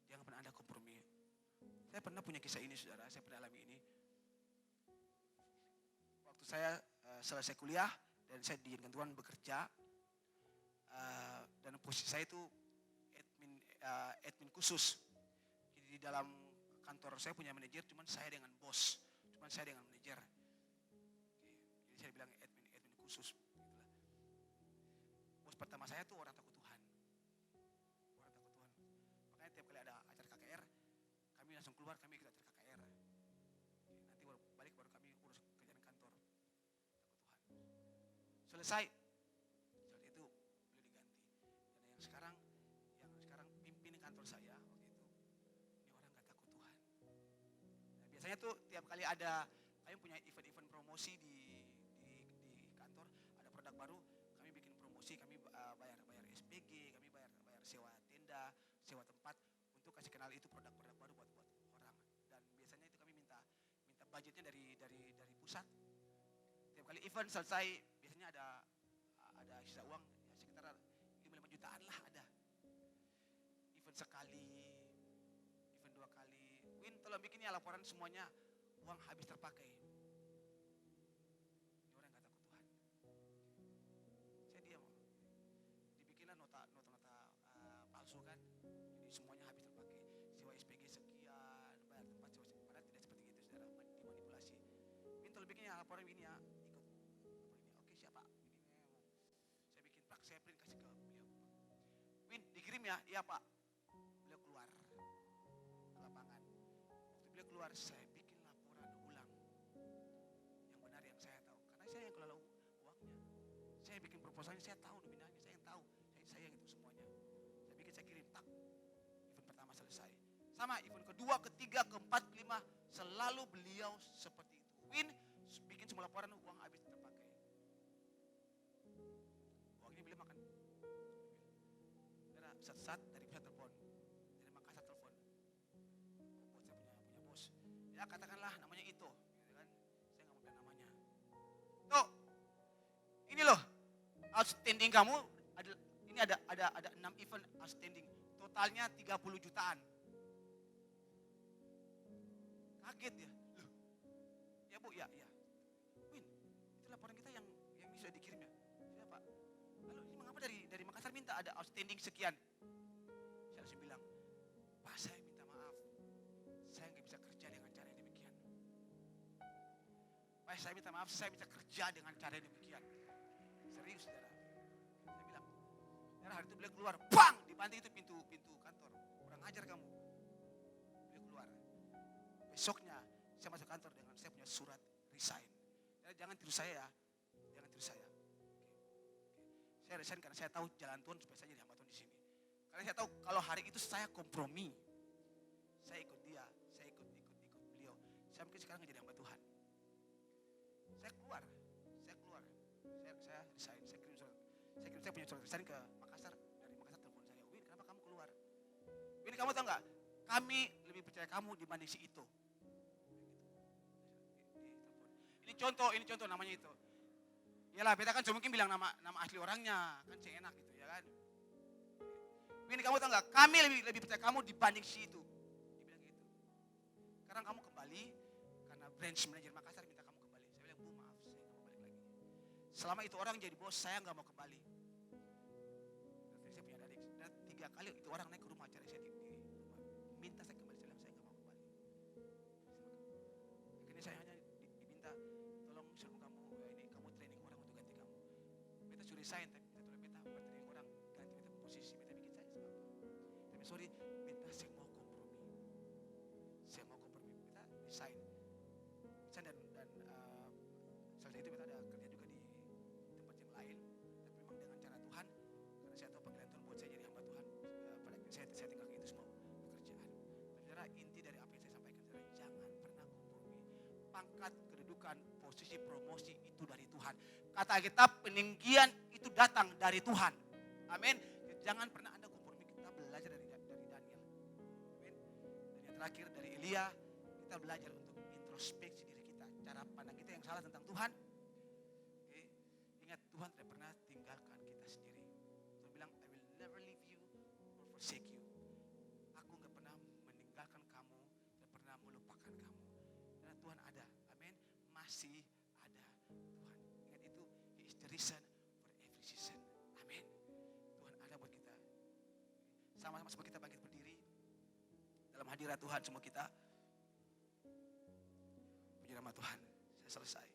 Jangan pernah Anda kompromi. Saya pernah punya kisah ini saudara, saya pernah alami ini. Waktu saya selesai kuliah dan saya diizinkan Tuhan bekerja. Dan posisi saya itu admin khusus. Jadi di dalam kantor saya punya manajer, cuman saya dengan bos, cuman saya dengan manajer. Jadi saya bilang admin khusus. Gitulah. Bos pertama saya tuh orang takut Tuhan. Makanya tiap kali ada acara KKR, kami langsung keluar, kami ikut acara KKR. Nanti baru balik, baru kami urus kerjaan kantor. Takut Tuhan. Selesai. Sekarang pimpin kantor saya waktu itu, ini orang gak takut Tuhan. Nah, biasanya tuh tiap kali kami punya event-event promosi di kantor, ada produk baru, kami bikin promosi, kami bayar SPG, kami bayar sewa tenda, sewa tempat untuk kasih kenal itu produk-produk baru buat orang. Dan biasanya itu kami minta budgetnya dari pusat. Tiap kali event selesai, biasanya ada sisa uang ya sekitar 5 jutaan lah ada. Event sekali, event 2 kali. Win, tolong bikin ya laporan semuanya, uang habis terpakai. Ini orang gak takut Tuhan. Saya diam. Dibikinlah nota palsu kan. Jadi semuanya habis terpakai. Sewa SPG sekian, ya, laporan ini ya, ikut laporan ini. Oke siapa? Ini saya bikin pak, saya print kasih ke beliau. Win dikirim ya, iya pak. Beliau keluar ke lapangan. Waktu beliau keluar, saya bikin laporan ulang yang benar yang saya tahu. Karena saya yang kelola uangnya. Saya bikin proposalnya, saya tahu nominalnya, saya yang tahu. Saya yang itu semuanya. Saya bikin, saya kirim, tak. Event pertama selesai. Sama event kedua, ketiga, keempat, kelima, selalu beliau seperti itu. Win bikin semua laporan, uang habis terpakai. Uang ini beliau makan. Karena saat dari pihak telepon, dari Makassar telepon, buat saya punya bos. Ya katakanlah namanya itu, gitu kan? Saya nggak mau bilang namanya. Tuh, ini loh, outstanding kamu. Ini ada 6 event outstanding, totalnya 30 jutaan. Kaget ya, loh, ya bu, ya, Win, itu laporan kita yang ini sudah dikirim ya, sudah pak. Lalu ini mengapa dari Makassar minta ada outstanding sekian? Saya langsung bilang, pak saya minta maaf, saya nggak bisa kerja dengan cara yang demikian. Pak saya minta maaf, saya bisa kerja dengan cara yang demikian. Serius saudara, saya bilang. Karena hari itu beliau keluar, bang, dibanting itu pintu kantor, kurang ajar kamu. Beliau keluar. Besoknya saya masuk kantor dengan saya punya surat resign. Jangan tiru saya ya, jangan tiru saya. Oke. Saya resign karena saya tahu jalan Tuhan supaya saya jadi hamba Tuhan di sini. Karena saya tahu kalau hari itu saya kompromi, saya ikut dia, saya ikut beliau. Saya mungkin sekarang jadi hamba Tuhan. Saya keluar, saya resign, saya punya surat resign ke Makassar. Dari Makassar telepon saya, Win kenapa kamu keluar? Win kamu tahu nggak? Kami lebih percaya kamu dibanding si itu. Ini contoh namanya itu. Iyalah, beta kan cuma mungkin bilang nama asli orangnya, kan saya enak gitu ya kan. Win kamu tahu nggak? Kami lebih percaya kamu dibanding si itu. Dia bilang gitu. Sekarang kamu kembali karena branch manager Makassar minta kamu kembali. Saya bilang, Bu maaf, saya nggak mau balik lagi. Selama itu orang jadi bos, saya nggak mau kembali. Saya punya adik, dan 3 kali itu orang naik ke rumah cari saya di rumah, minta saya kembali. Saya bilang saya nggak mau kembali. Akhirnya saya hanya diminta, tolong suruh kamu kamu training orang untuk ganti kamu. Beta suruh resign, tapi beta tolong beta buat training orang ganti beta posisi, beta bikin saya sebab. Tapi sorry, beta saya mau kompromi. Beta resign dan setelah itu beta ada kerja juga di tempat yang lain, tapi memang dengan cara Tuhan, karena saya tahu panggilan Tuhan buat saya jadi hamba Tuhan. Pada saya tinggalkan itu semua pekerjaan. Tapi saudara, inti dari apa yang saya sampaikan, saudara, jangan pernah kompromi. Pangkat, kedudukan, posisi, promosi itu dari Tuhan. Kata kita peninggian itu datang dari Tuhan. Amin. Jangan pernah Anda kompromi. Kita belajar dari Daniel. Amin. Dan yang terakhir dari Elia, kita belajar untuk introspeksi diri kita. Cara pandang kita yang salah tentang Tuhan. Oke. Ingat, Tuhan tidak pernah tinggalkan kita sendiri. Tuhan bilang, I will never leave you or forsake you. Aku gak pernah meninggalkan kamu, tidak pernah melupakan kamu. Karena Tuhan ada. Amin. Masih ada Tuhan. Ingat itu, He is the reason for every season. Amin. Tuhan ada buat kita. Sama-sama kita bangkit berdiri dalam hadirat Tuhan semua kita. Puji nama Tuhan. Saya selesai.